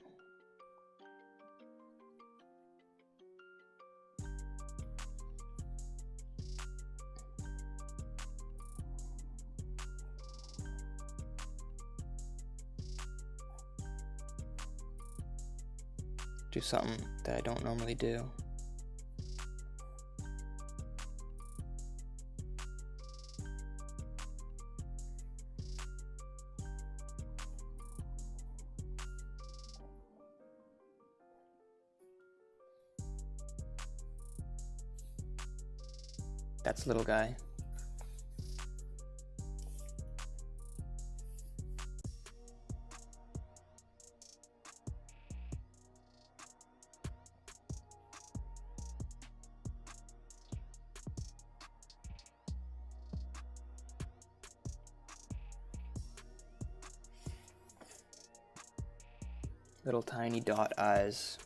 Do something that I don't normally do. That's little guy. Little tiny dot eyes.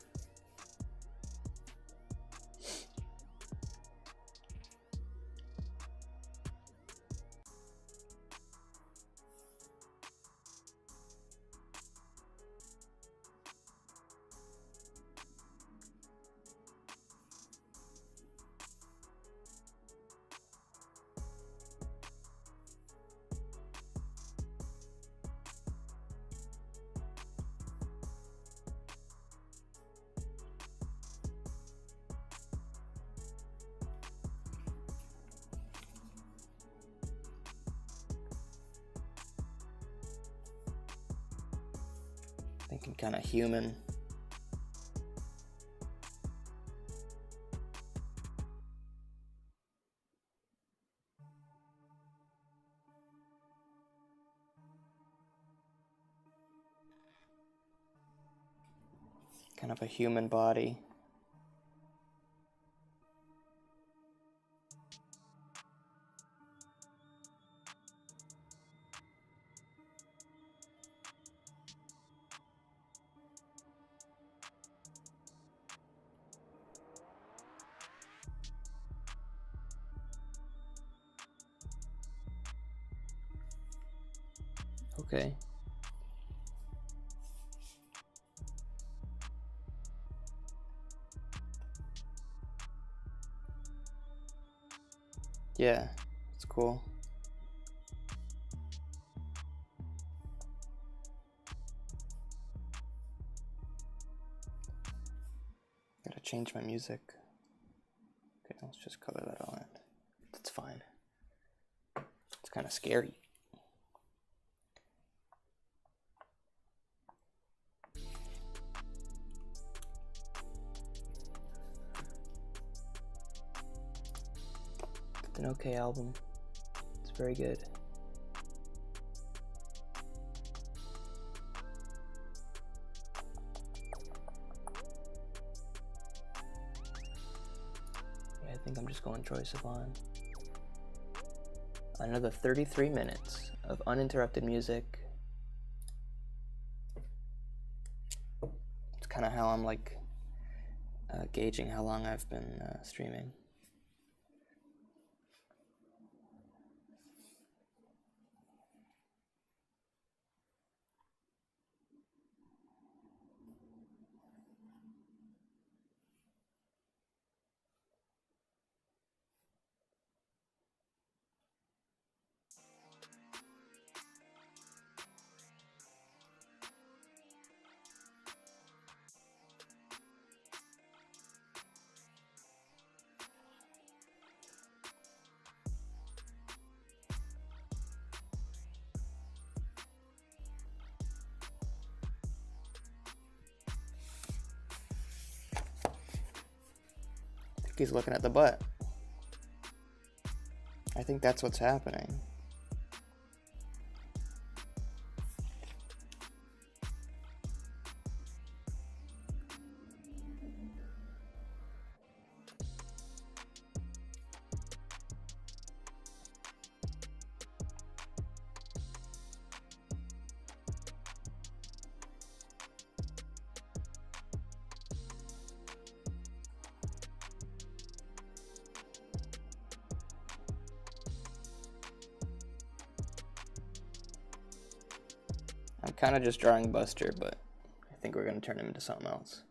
Thinking kind of human. Kind of a human body. Okay. Yeah, it's cool. Gotta change my music. Okay, let's just color that all in. That's fine. It's kind of scary. It's an okay album. It's very good. Yeah, I think I'm just going Troye Sivan. Another 33 minutes of uninterrupted music. It's kind of how I'm gauging how long I've been streaming. He's looking at the butt. I think that's what's happening. I'm kind of just drawing Buster, but I think we're going to turn him into something else.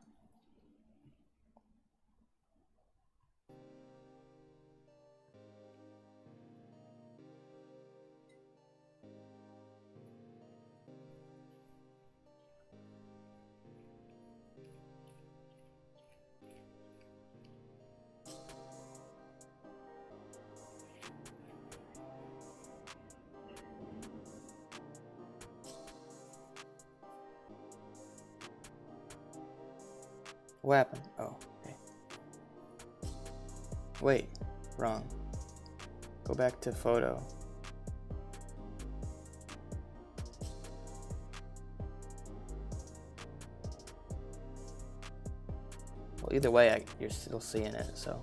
What happened? Oh, okay. Wait, wrong. Go back to photo. Well, either way, you're still seeing it, so.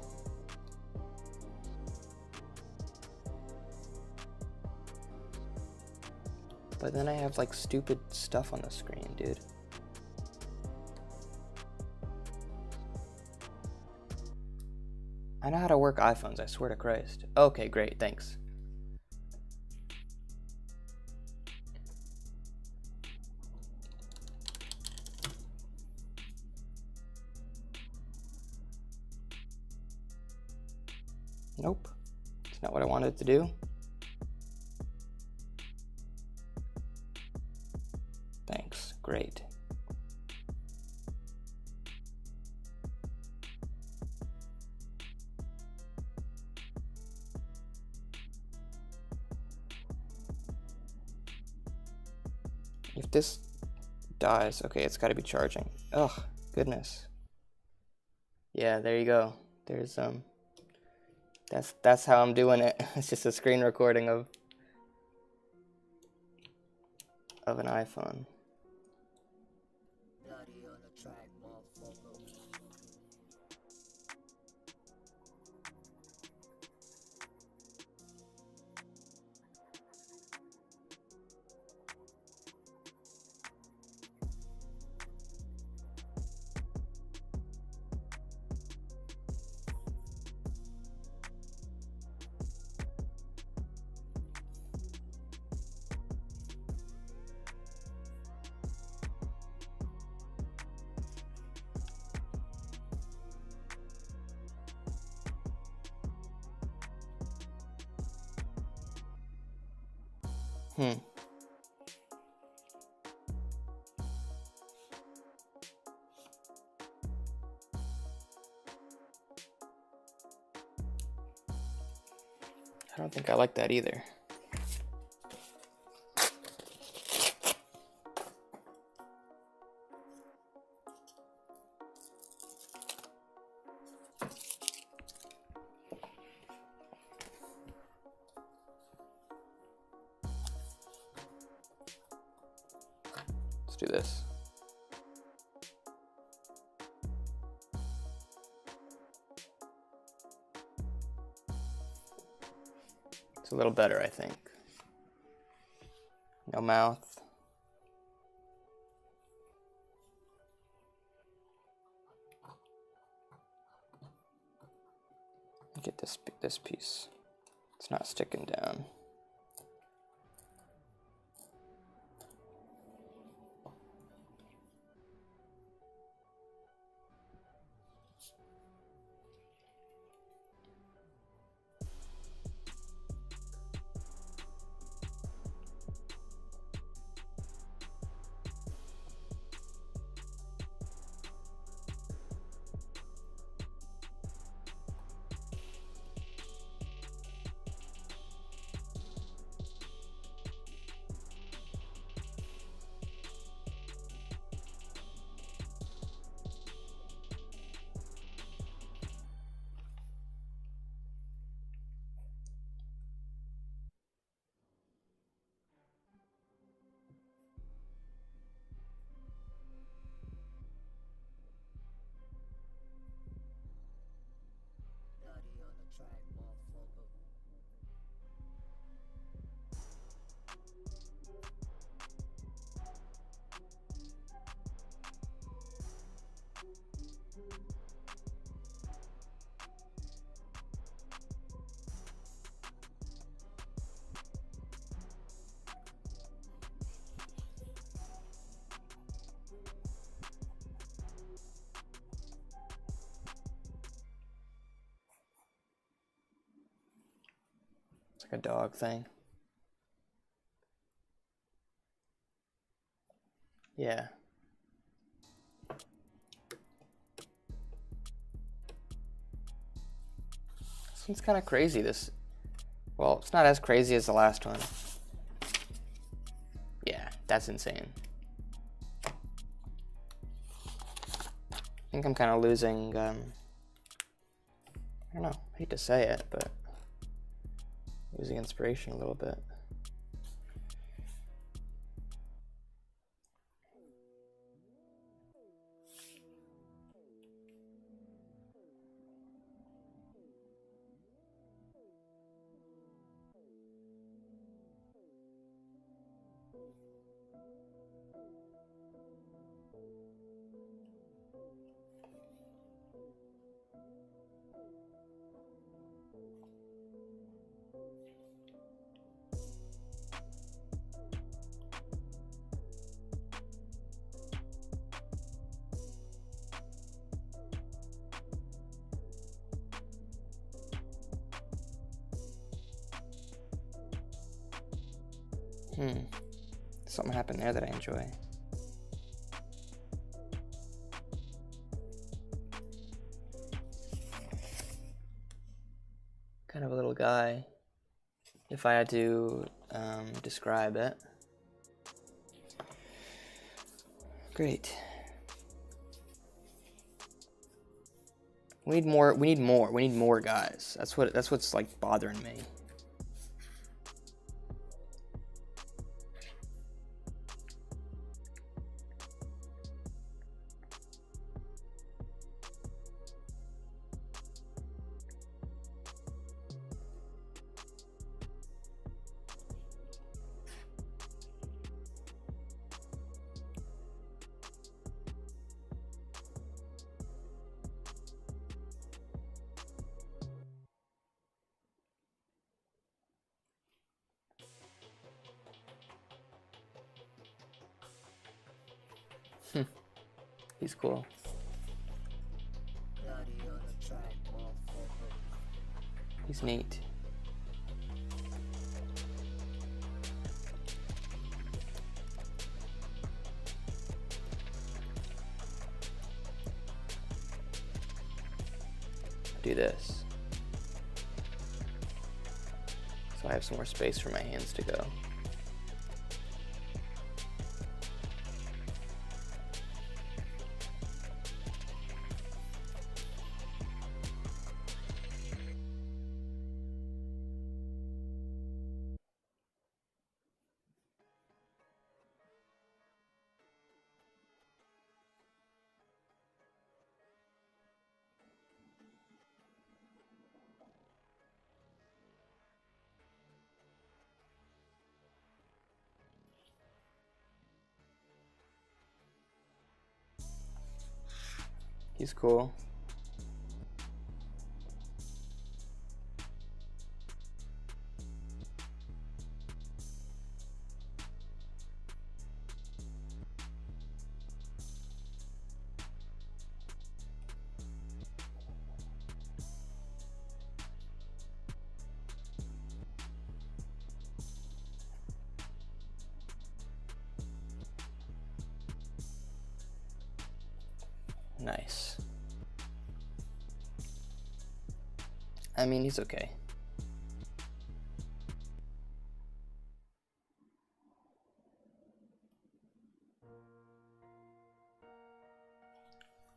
But then I have like stupid stuff on the screen, dude. I know how to work iPhones, I swear to Christ. Okay, great, thanks. Nope, it's not what I wanted to do. Thanks, great. If this dies, okay, it's got to be charging. Ugh, goodness. Yeah, there you go. There's that's how I'm doing it. It's just a screen recording of an iPhone. I don't think I like that either. Let's do this. It's a little better, I think. No mouth. Get this piece. It's not sticking down. It's like a dog thing. Yeah. This one's kind of crazy. Well, it's not as crazy as the last one. Yeah, that's insane. I think I'm kind of losing, I don't know, I hate to say it, but losing inspiration a little bit. Something happened there that I enjoy. Kind of a little guy, if I had to describe it. Great. We need more guys. That's what's like bothering me. He's cool. He's neat. Do this. So I have some more space for my hands to go. He's cool. Nice. I mean, he's okay.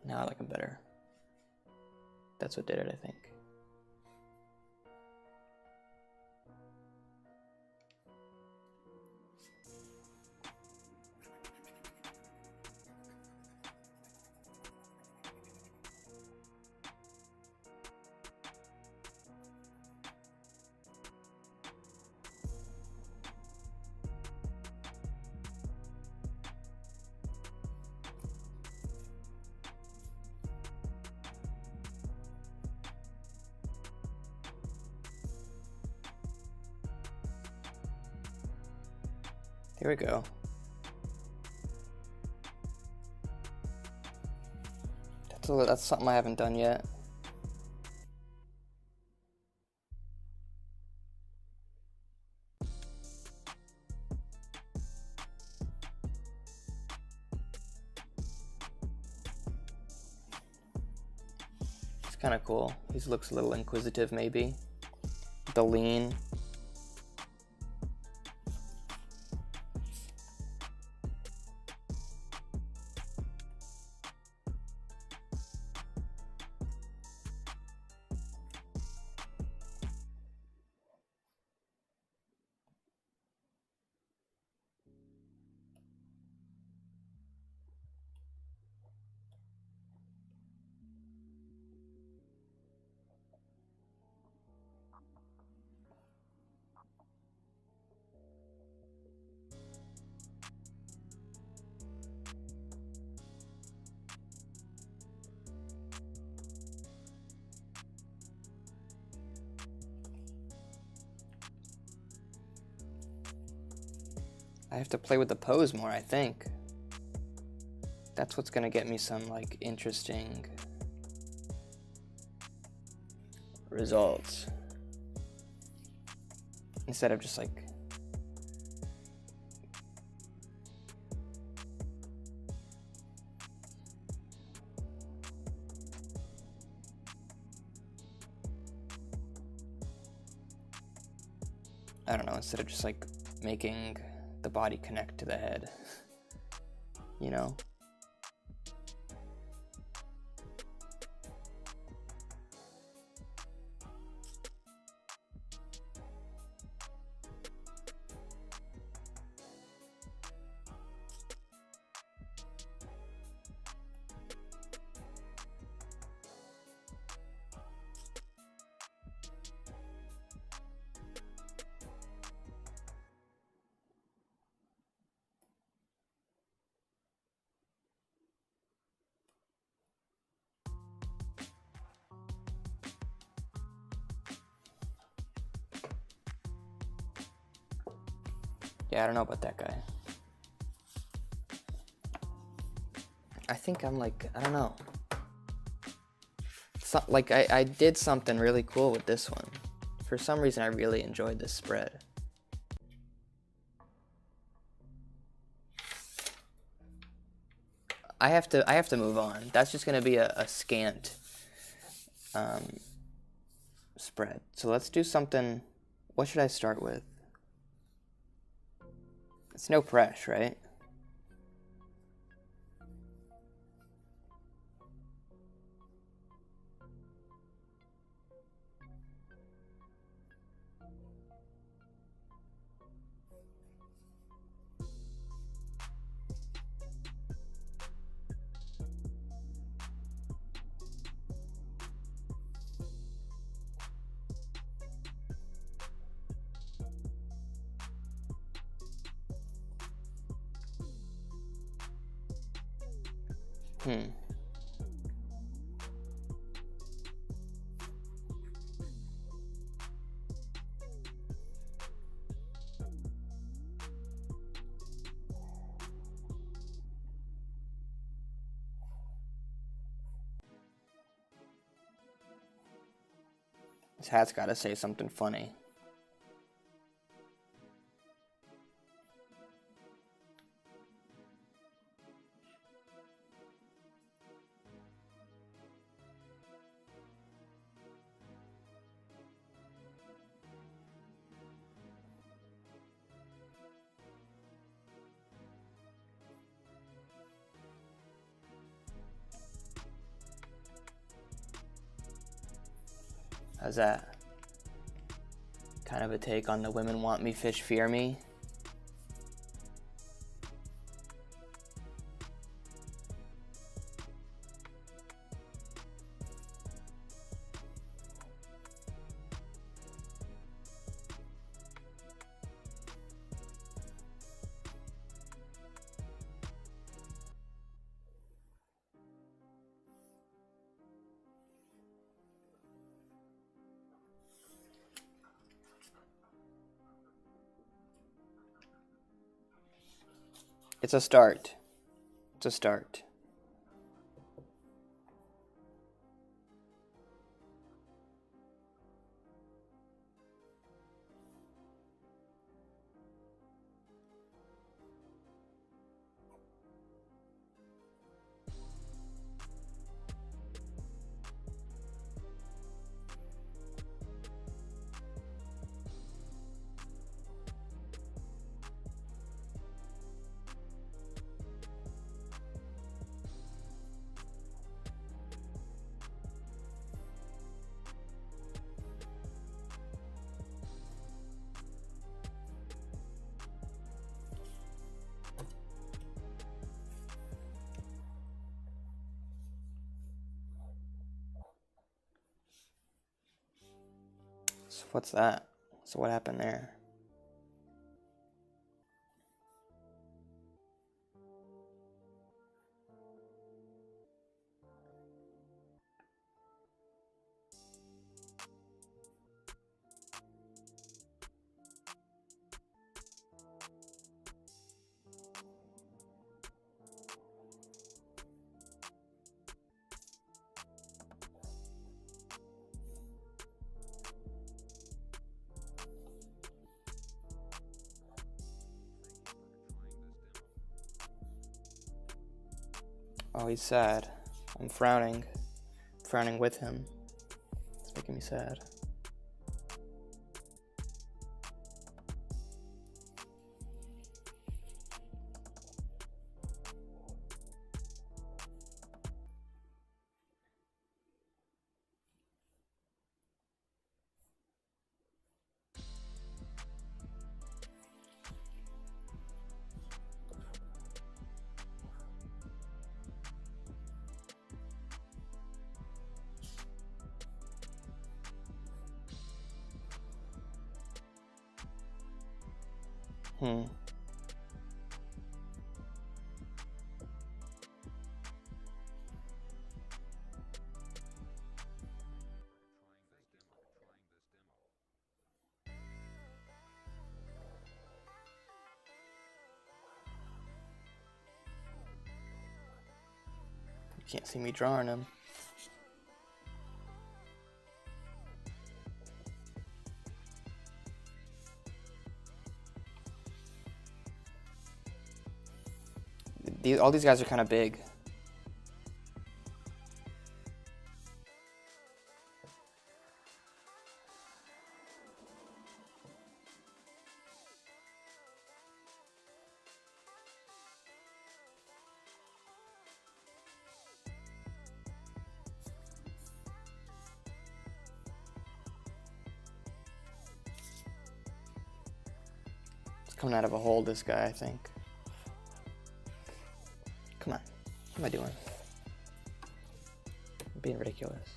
Now I like him better. That's what did it, I think. Here we go. That's something I haven't done yet. It's kind of cool. He looks a little inquisitive, maybe. The lean. I have to play with the pose more, I think. That's what's gonna get me some, like, interesting results. Instead of just, like, I don't know, instead of just, like, making the body connect to the head, you know? Yeah, I don't know about that guy. I think I'm like, I don't know. Like, I did something really cool with this one. For some reason, I really enjoyed this spread. I have to move on. That's just gonna be a scant spread. So let's do something. What should I start with? It's no pressure, right? This hat's gotta say something funny. How's that? Kind of a take on the women want me, fish fear me. It's a start. It's a start. So what's that? So what happened there? Oh, he's sad. I'm frowning. Frowning with him. It's making me sad. Hmm. You can't see me drawing him. All these guys are kind of big. It's coming out of a hole, this guy, I think. Come on. What am I doing? I'm being ridiculous.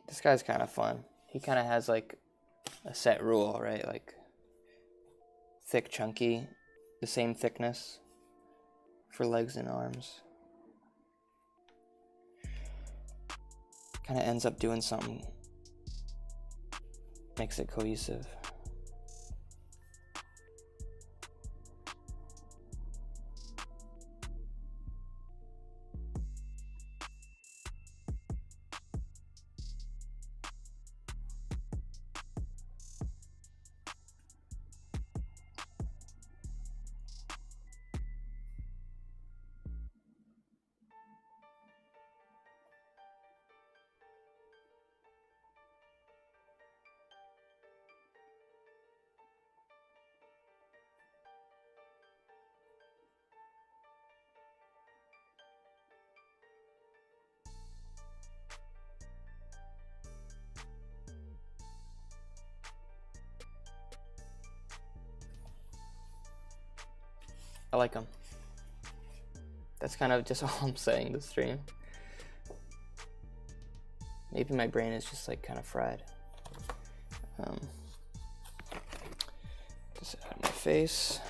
This guy's kind of fun. He kind of has like a set rule, right? Like thick, chunky, the same thickness for legs and arms. Kind of ends up doing something, makes it cohesive. I like them. That's kind of just all I'm saying this stream. Maybe my brain is just like kind of fried. Just out of my face.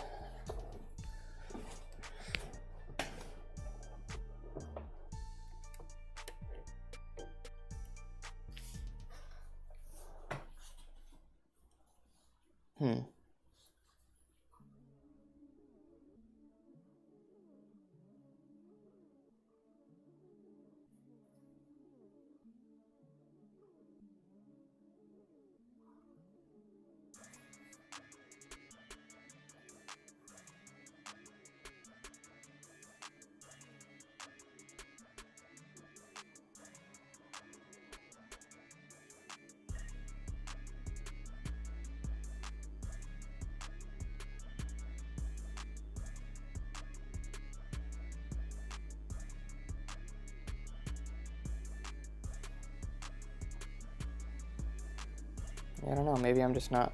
I don't know, maybe I'm just not.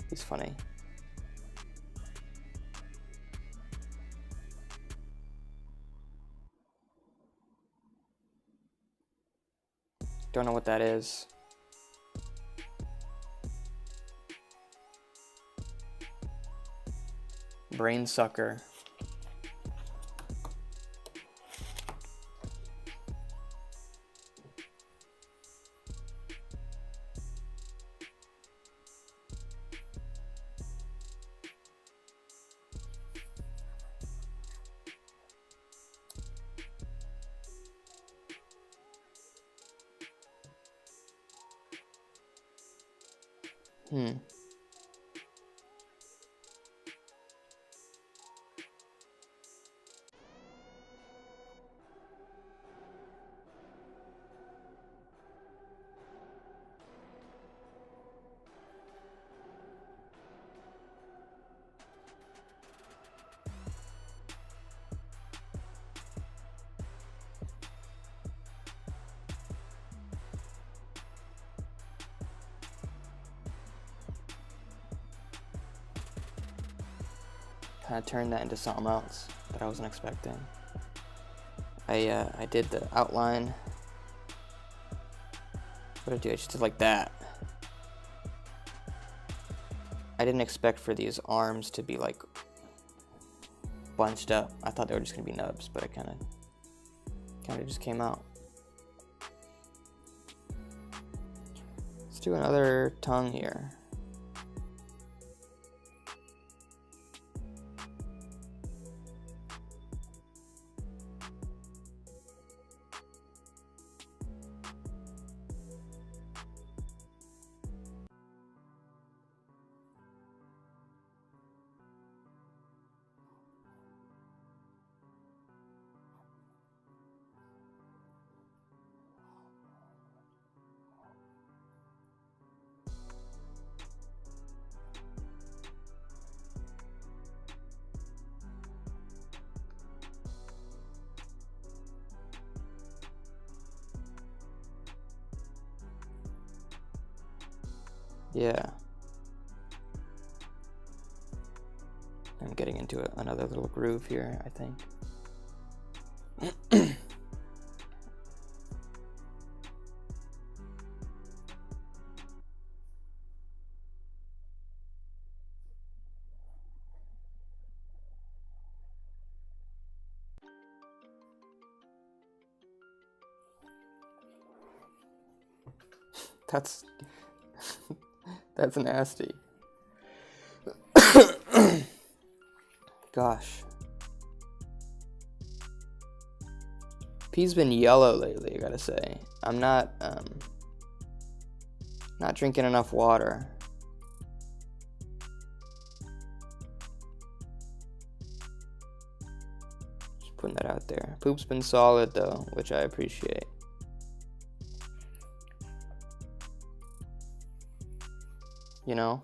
He's funny. Don't know what that is. Brain sucker. Kind of turned that into something else that I wasn't expecting. I did the outline. What did I do? I just did like that. I didn't expect for these arms to be like bunched up. I thought they were just gonna be nubs, but it kind of just came out. Let's do another tongue here. Yeah. I'm getting into another little groove here, I think. That's nasty. Gosh. Pee's been yellow lately, I gotta say. I'm not drinking enough water. Just putting that out there. Poop's been solid though, which I appreciate. You know?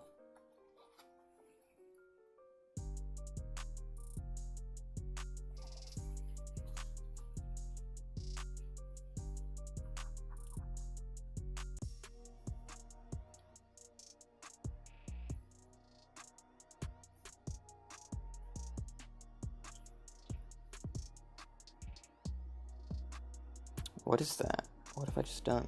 What is that? What have I just done?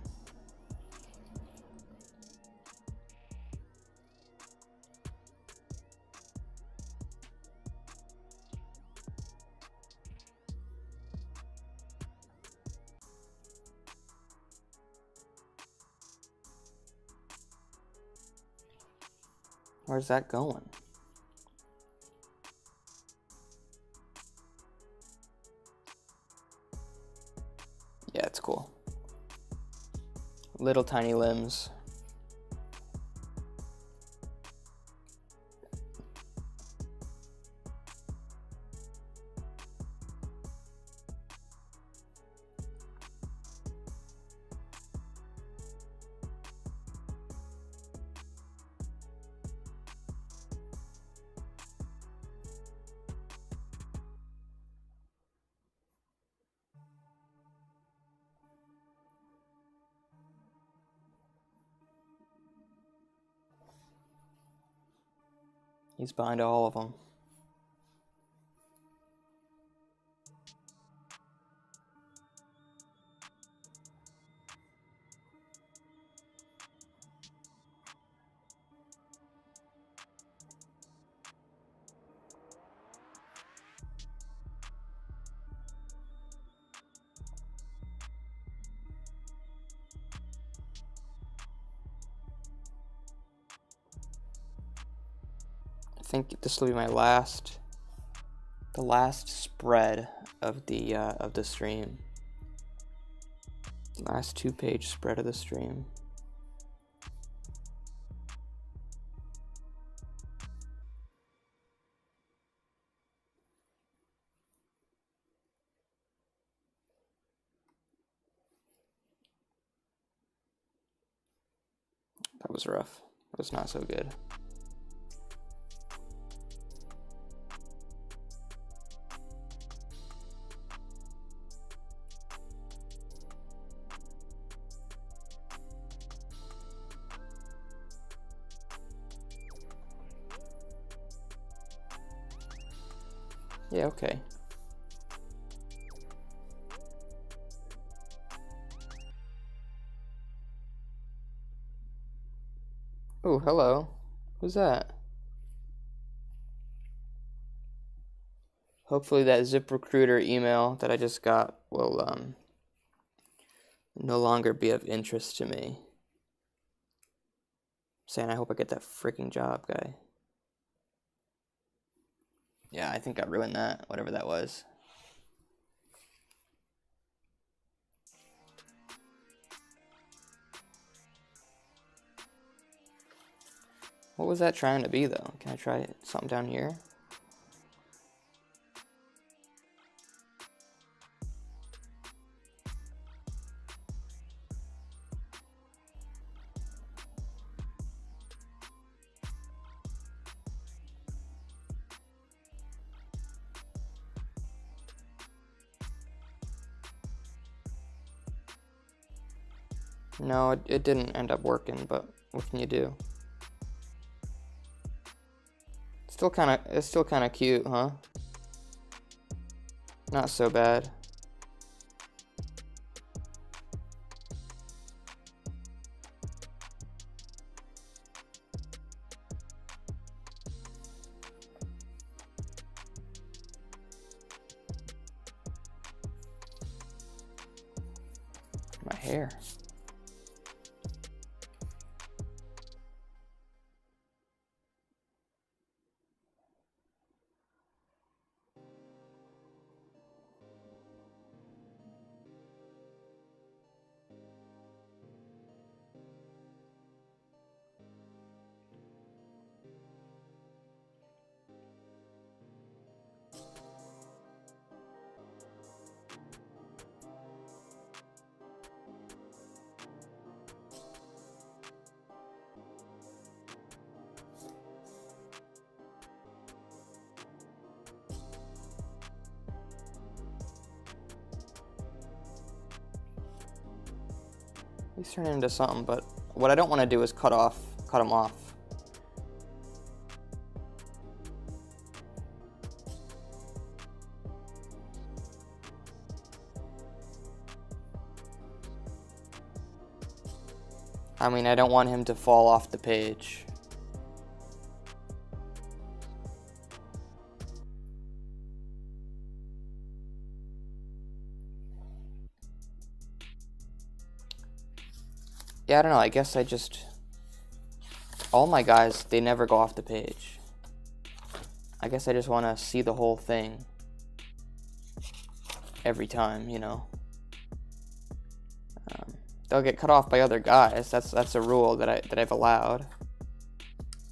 Where's that going? Yeah, it's cool. Little tiny limbs. He's behind all of them. I think this will be my the last spread of the stream. Last 2-page spread of the stream. That was rough. It was not so good. Yeah, okay. Oh, hello. Who's that? Hopefully that ZipRecruiter email that I just got will no longer be of interest to me. Saying I hope I get that freaking job, guy. Yeah, I think I ruined that, whatever that was. What was that trying to be, though? Can I try something down here? No, it didn't end up working, but what can you do? It's still kind of cute, huh? Not so bad. My hair. He's turning into something, but what I don't want to do is cut him off. I mean, I don't want him to fall off the page. Yeah, I don't know. I guess I just... All my guys, they never go off the page. I guess I just want to see the whole thing every time, you know. They'll get cut off by other guys. That's a rule that I've allowed.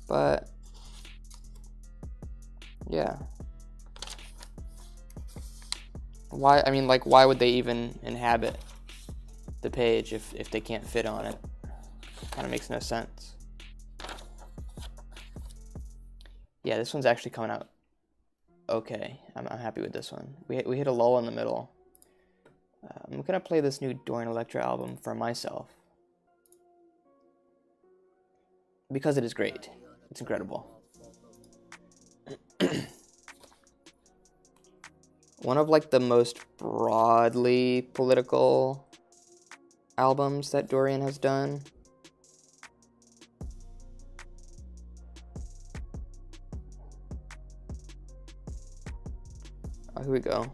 But yeah. Why? I mean, like, why would they even inhabit the page if they can't fit on it? Kind of makes no sense. Yeah, this one's actually coming out okay. I'm happy with this one. We hit a lull in the middle. I'm gonna play this new Dorian Electra album for myself because it is great. It's incredible. One of like the most broadly political albums that Dorian has done. Oh, here we go.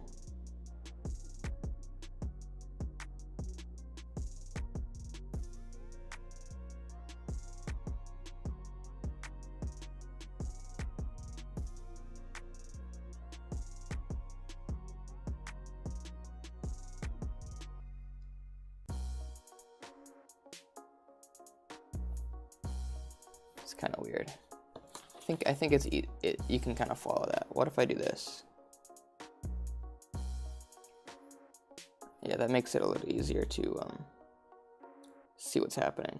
It's kind of weird. I think it's you can kind of follow that. What if I do this? Yeah, that makes it a little easier to see what's happening.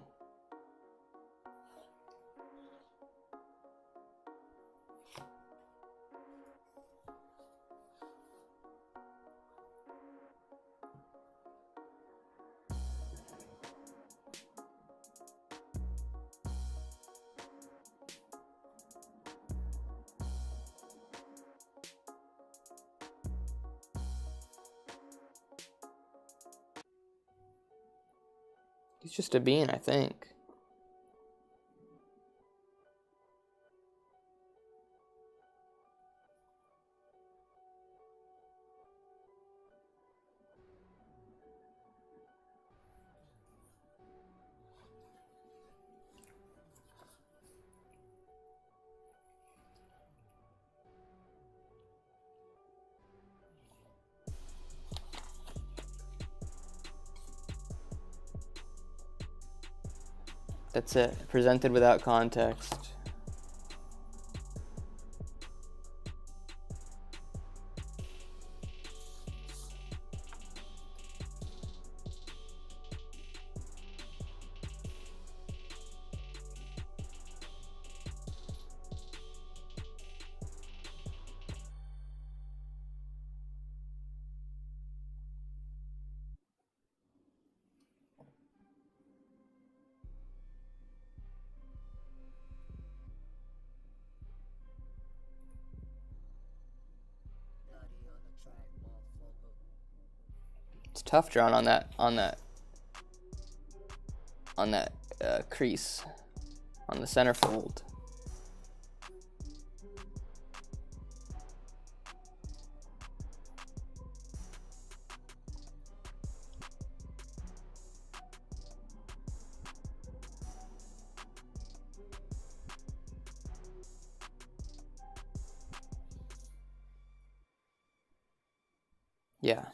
He's just a bean, I think. That's it. Presented without context. It's tough drawing on that crease on the centerfold. Yeah.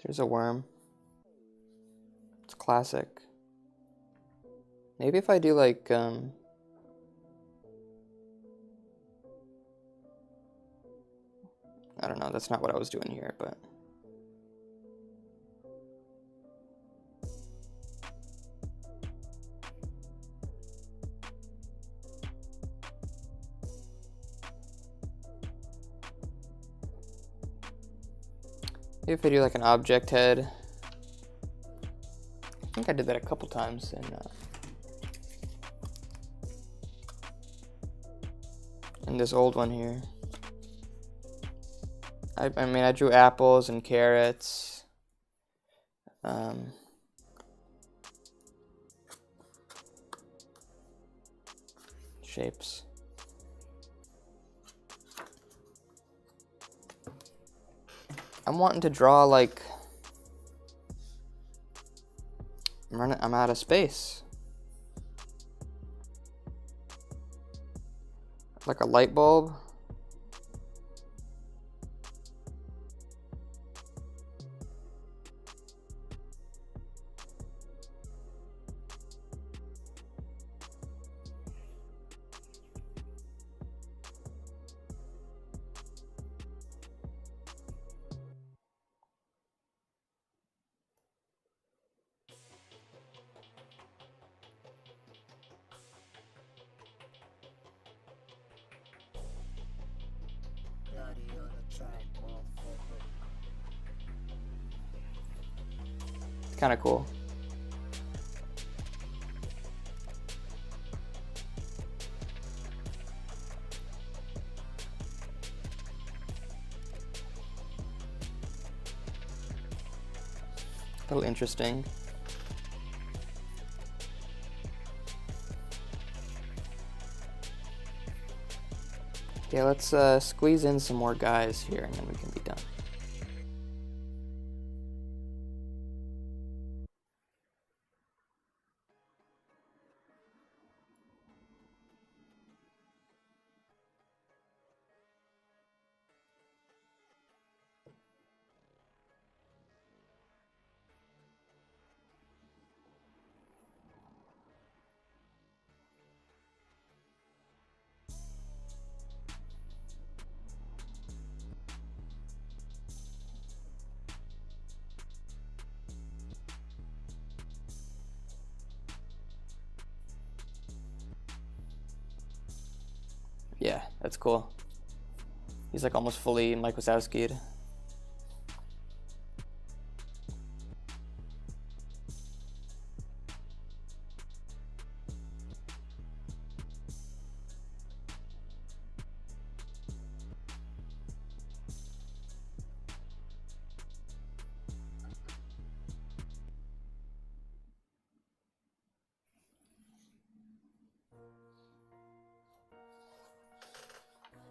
There's a worm. It's classic. Maybe if I do like, I don't know, that's not what I was doing here, but. Maybe if I do like an object head. I think I did that a couple times in this old one here. I mean, I drew apples and carrots. Shapes. I'm wanting to draw like, I'm out of space. Like a light bulb. Kind of cool. A little interesting. Okay, let's squeeze in some more guys here and then we can be done. Yeah, that's cool. He's like almost fully Mike Wazowski'd.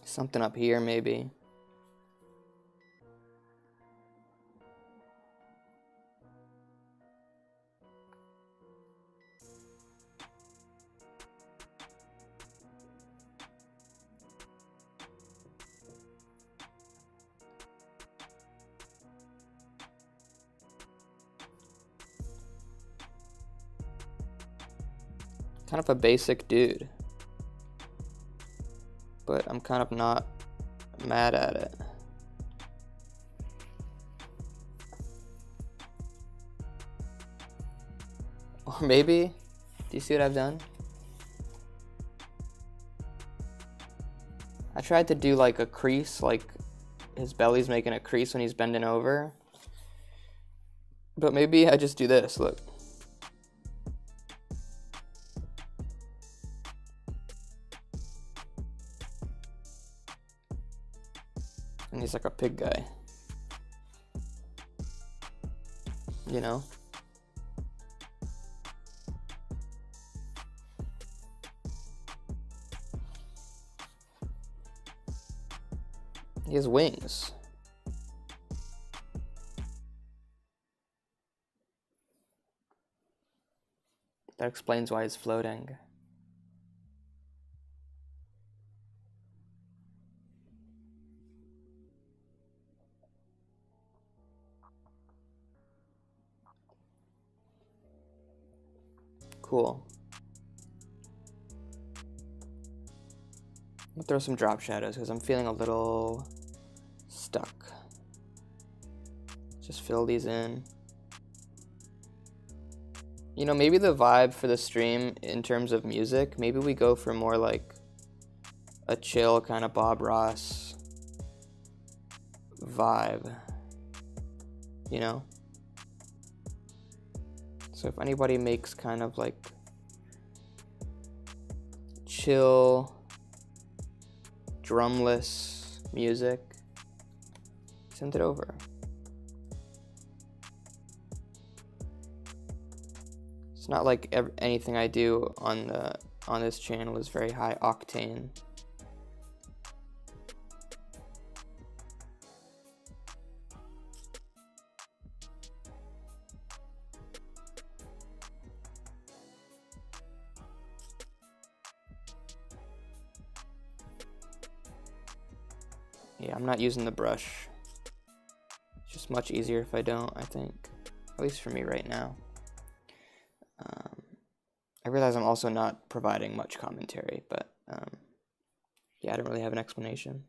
Something up here, maybe. Kind of a basic dude. But I'm kind of not mad at it. Or maybe, do you see what I've done? I tried to do like a crease, like his belly's making a crease when he's bending over. But maybe I just do this, look. And he's like a pig guy. You know? He has wings. That explains why he's floating. Cool. I'll throw some drop shadows because I'm feeling a little stuck. Just fill these in. You know, maybe the vibe for the stream in terms of music, maybe we go for more like a chill kind of Bob Ross vibe, you know? So if anybody makes kind of like chill, drumless music, send it over. It's not like anything I do on this channel is very high octane. Yeah, I'm not using the brush. It's just much easier if I don't, I think. At least for me right now. I realize I'm also not providing much commentary, but yeah, I don't really have an explanation.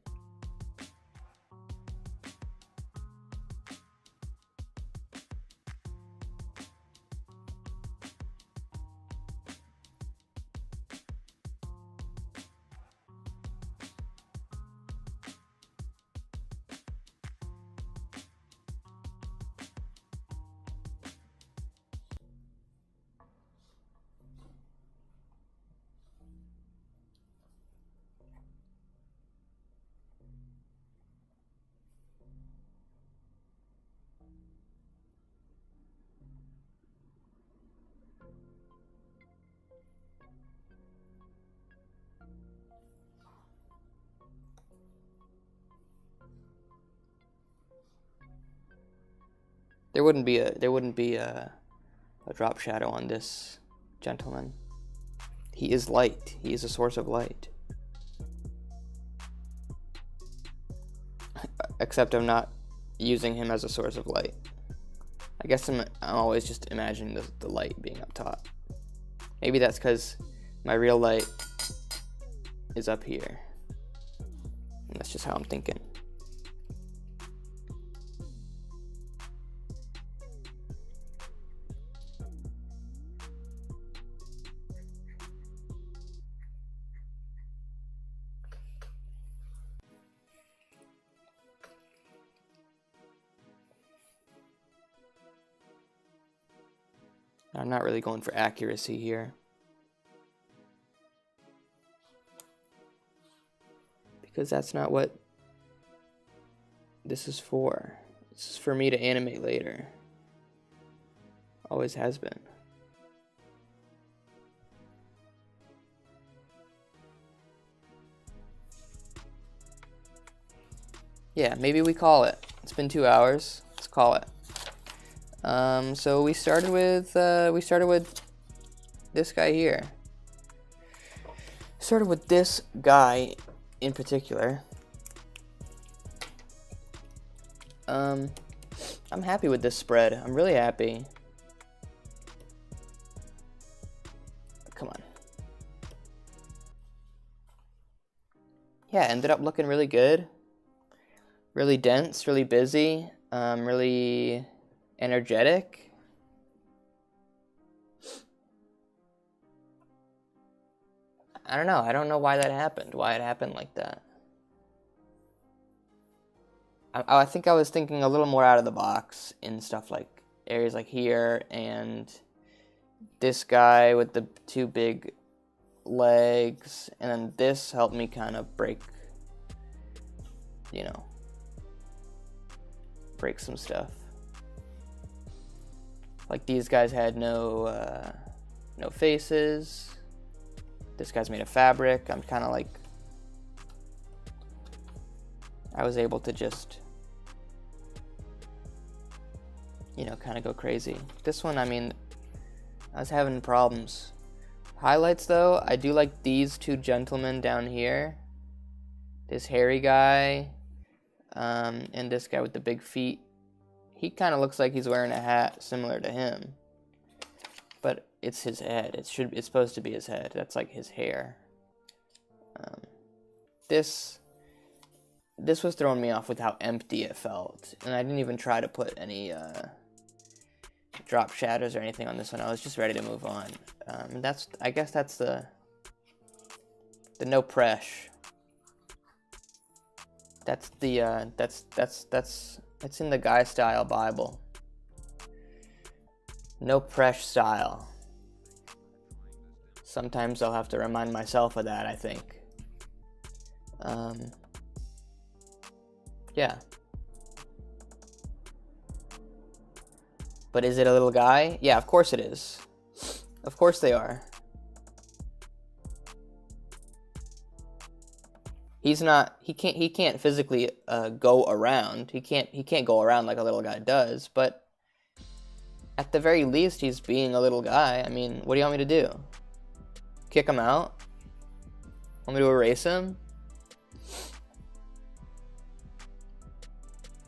There wouldn't be a drop shadow on this gentleman. He is light. He is a source of light. Except I'm not using him as a source of light. I guess I'm always just imagining the light being up top. Maybe that's because my real light is up here. And that's just how I'm thinking. I'm not really going for accuracy here. Because that's not what this is for. This is for me to animate later. Always has been. Yeah, maybe we call it. It's been 2 hours. Let's call it. So we started with this guy here. Started with this guy in particular. I'm happy with this spread. I'm really happy. Come on. Yeah, ended up looking really good. Really dense, really busy, really energetic. I don't know. I don't know why that happened. Why it happened like that. I think I was thinking a little more out of the box in stuff like areas like here and this guy with the two big legs, and then this helped me kind of break, you know, break some stuff. Like these guys had no faces. This guy's made of fabric. I'm kind of like, I was able to just, you know, kind of go crazy. This one, I mean, I was having problems. Highlights though, I do like these two gentlemen down here. This hairy guy, and this guy with the big feet. He kind of looks like he's wearing a hat similar to him, but it's his head. It's supposed to be his head. That's like his hair. this was throwing me off with how empty it felt, and I didn't even try to put any drop shadows or anything on this one. I was just ready to move on. And I guess that's the no press. That's it's in the guy style Bible. No press style. Sometimes I'll have to remind myself of that, I think. Yeah. But is it a little guy? Yeah, of course it is. Of course they are. He can't physically go around. He can't go around like a little guy does, but at the very least he's being a little guy. I mean, what do you want me to do? Kick him out? Want me to erase him?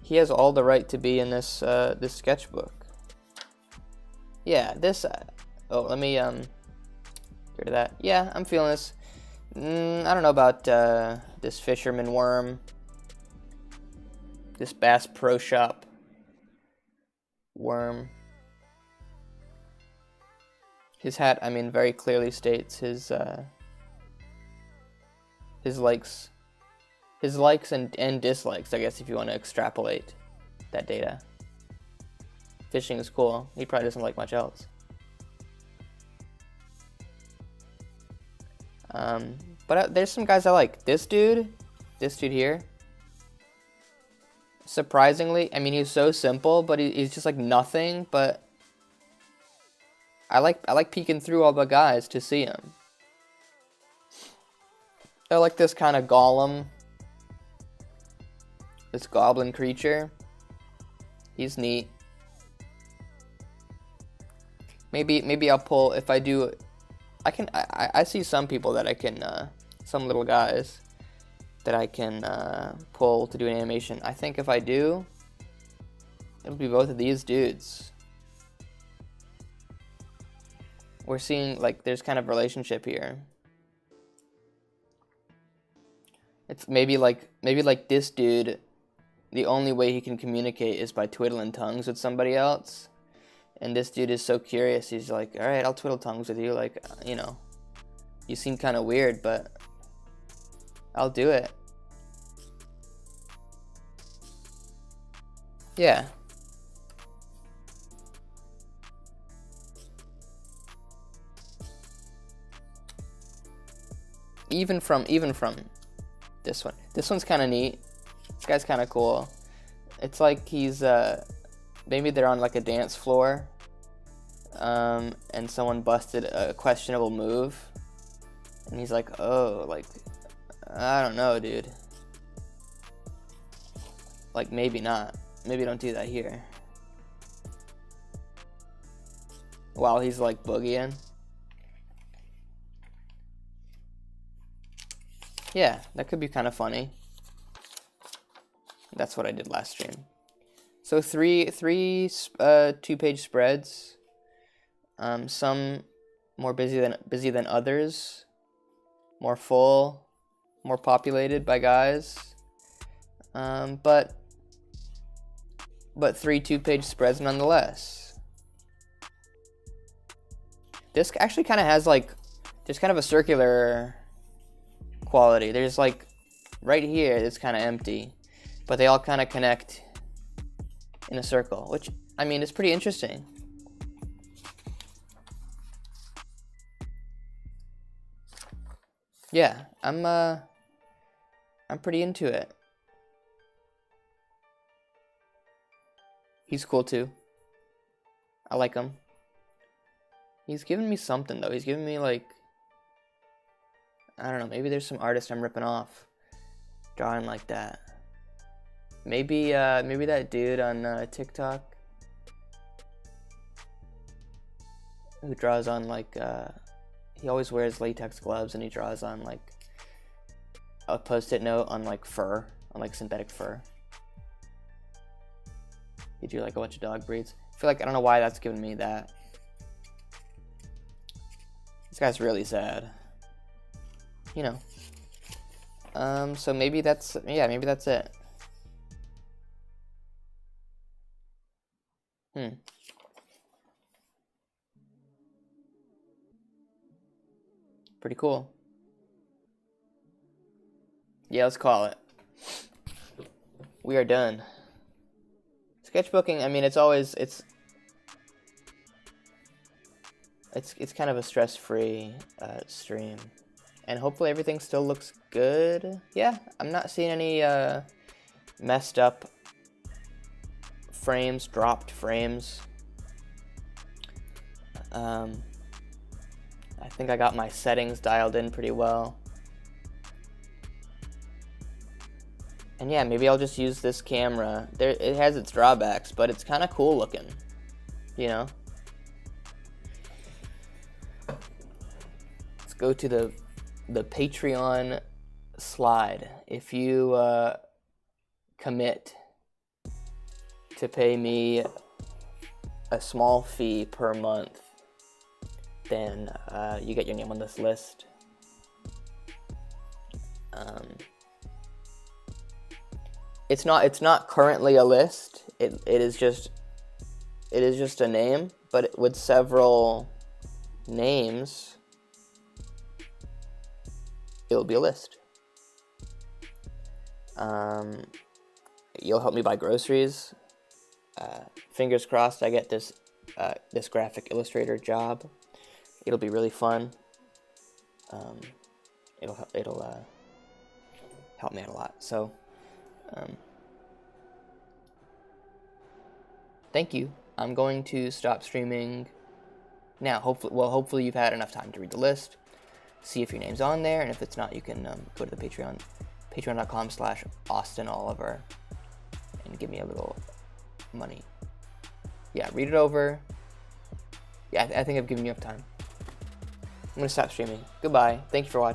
He has all the right to be in this this sketchbook. Yeah, this. Oh, let me get rid of that. Yeah, I'm feeling this. I don't know about this fisherman worm. This Bass Pro Shop worm. His hat, I mean, very clearly states his likes and dislikes, I guess, if you want to extrapolate that data. Fishing is cool. He probably doesn't like much else. But there's some guys I like. This dude here. Surprisingly, I mean, he's so simple, but he's just like nothing. But I like peeking through all the guys to see him. I like this kind of golem, this goblin creature. He's neat. Maybe I'll pull if I do. I see some people that I can, some little guys that I can pull to do an animation. I think if I do, it'll be both of these dudes. We're seeing, like, there's kind of relationship here. It's maybe like this dude, the only way he can communicate is by twiddling tongues with somebody else. And this dude is so curious, he's like, all right, I'll twiddle tongues with you. Like, you know, you seem kind of weird, but I'll do it. Yeah. Even from this one. This one's kind of neat. This guy's kind of cool. It's like he's, maybe they're on like a dance floor. And someone busted a questionable move, and he's like, oh, like, I don't know, dude, like, maybe not, maybe don't do that here, while he's like boogieing. Yeah, that could be kind of funny. That's what I did last stream. So three 2-page spreads. Some more busy than others, more full, more populated by guys, but 3 2-page spreads nonetheless. This actually kind of has like, there's kind of a circular quality. There's like, right here, it's kind of empty, but they all kind of connect in a circle, which, I mean, it's pretty interesting. Yeah, I'm pretty into it. He's cool too. I like him. He's giving me something though. He's giving me like, I don't know, maybe there's some artist I'm ripping off drawing like that. Maybe that dude on TikTok who draws on like he always wears latex gloves and he draws on like a post-it note on like fur, on like synthetic fur. He drew like a bunch of dog breeds. I feel like, I don't know why that's giving me that. This guy's really sad. You know. So maybe that's it. Pretty cool. Yeah, let's call it. We are done. Sketchbooking, I mean, it's kind of a stress-free stream. And hopefully everything still looks good. Yeah, I'm not seeing any messed up frames, dropped frames. I think I got my settings dialed in pretty well. And yeah, maybe I'll just use this camera. It has its drawbacks, but it's kind of cool looking, you know? Let's go to the Patreon slide. If you commit to pay me a small fee per month, then you get your name on this list. It's not currently a list. It is just a name, but with several names, it will be a list. You'll help me buy groceries. Fingers crossed I get this graphic illustrator job. It'll be really fun. It'll help me out a lot. So, thank you. I'm going to stop streaming now. Hopefully you've had enough time to read the list, see if your name's on there, and if it's not, you can go to the Patreon, patreon.com/AustinOliver, and give me a little money. Yeah, read it over. Yeah, I think I've given you enough time. I'm gonna stop streaming. Goodbye. Thank you for watching.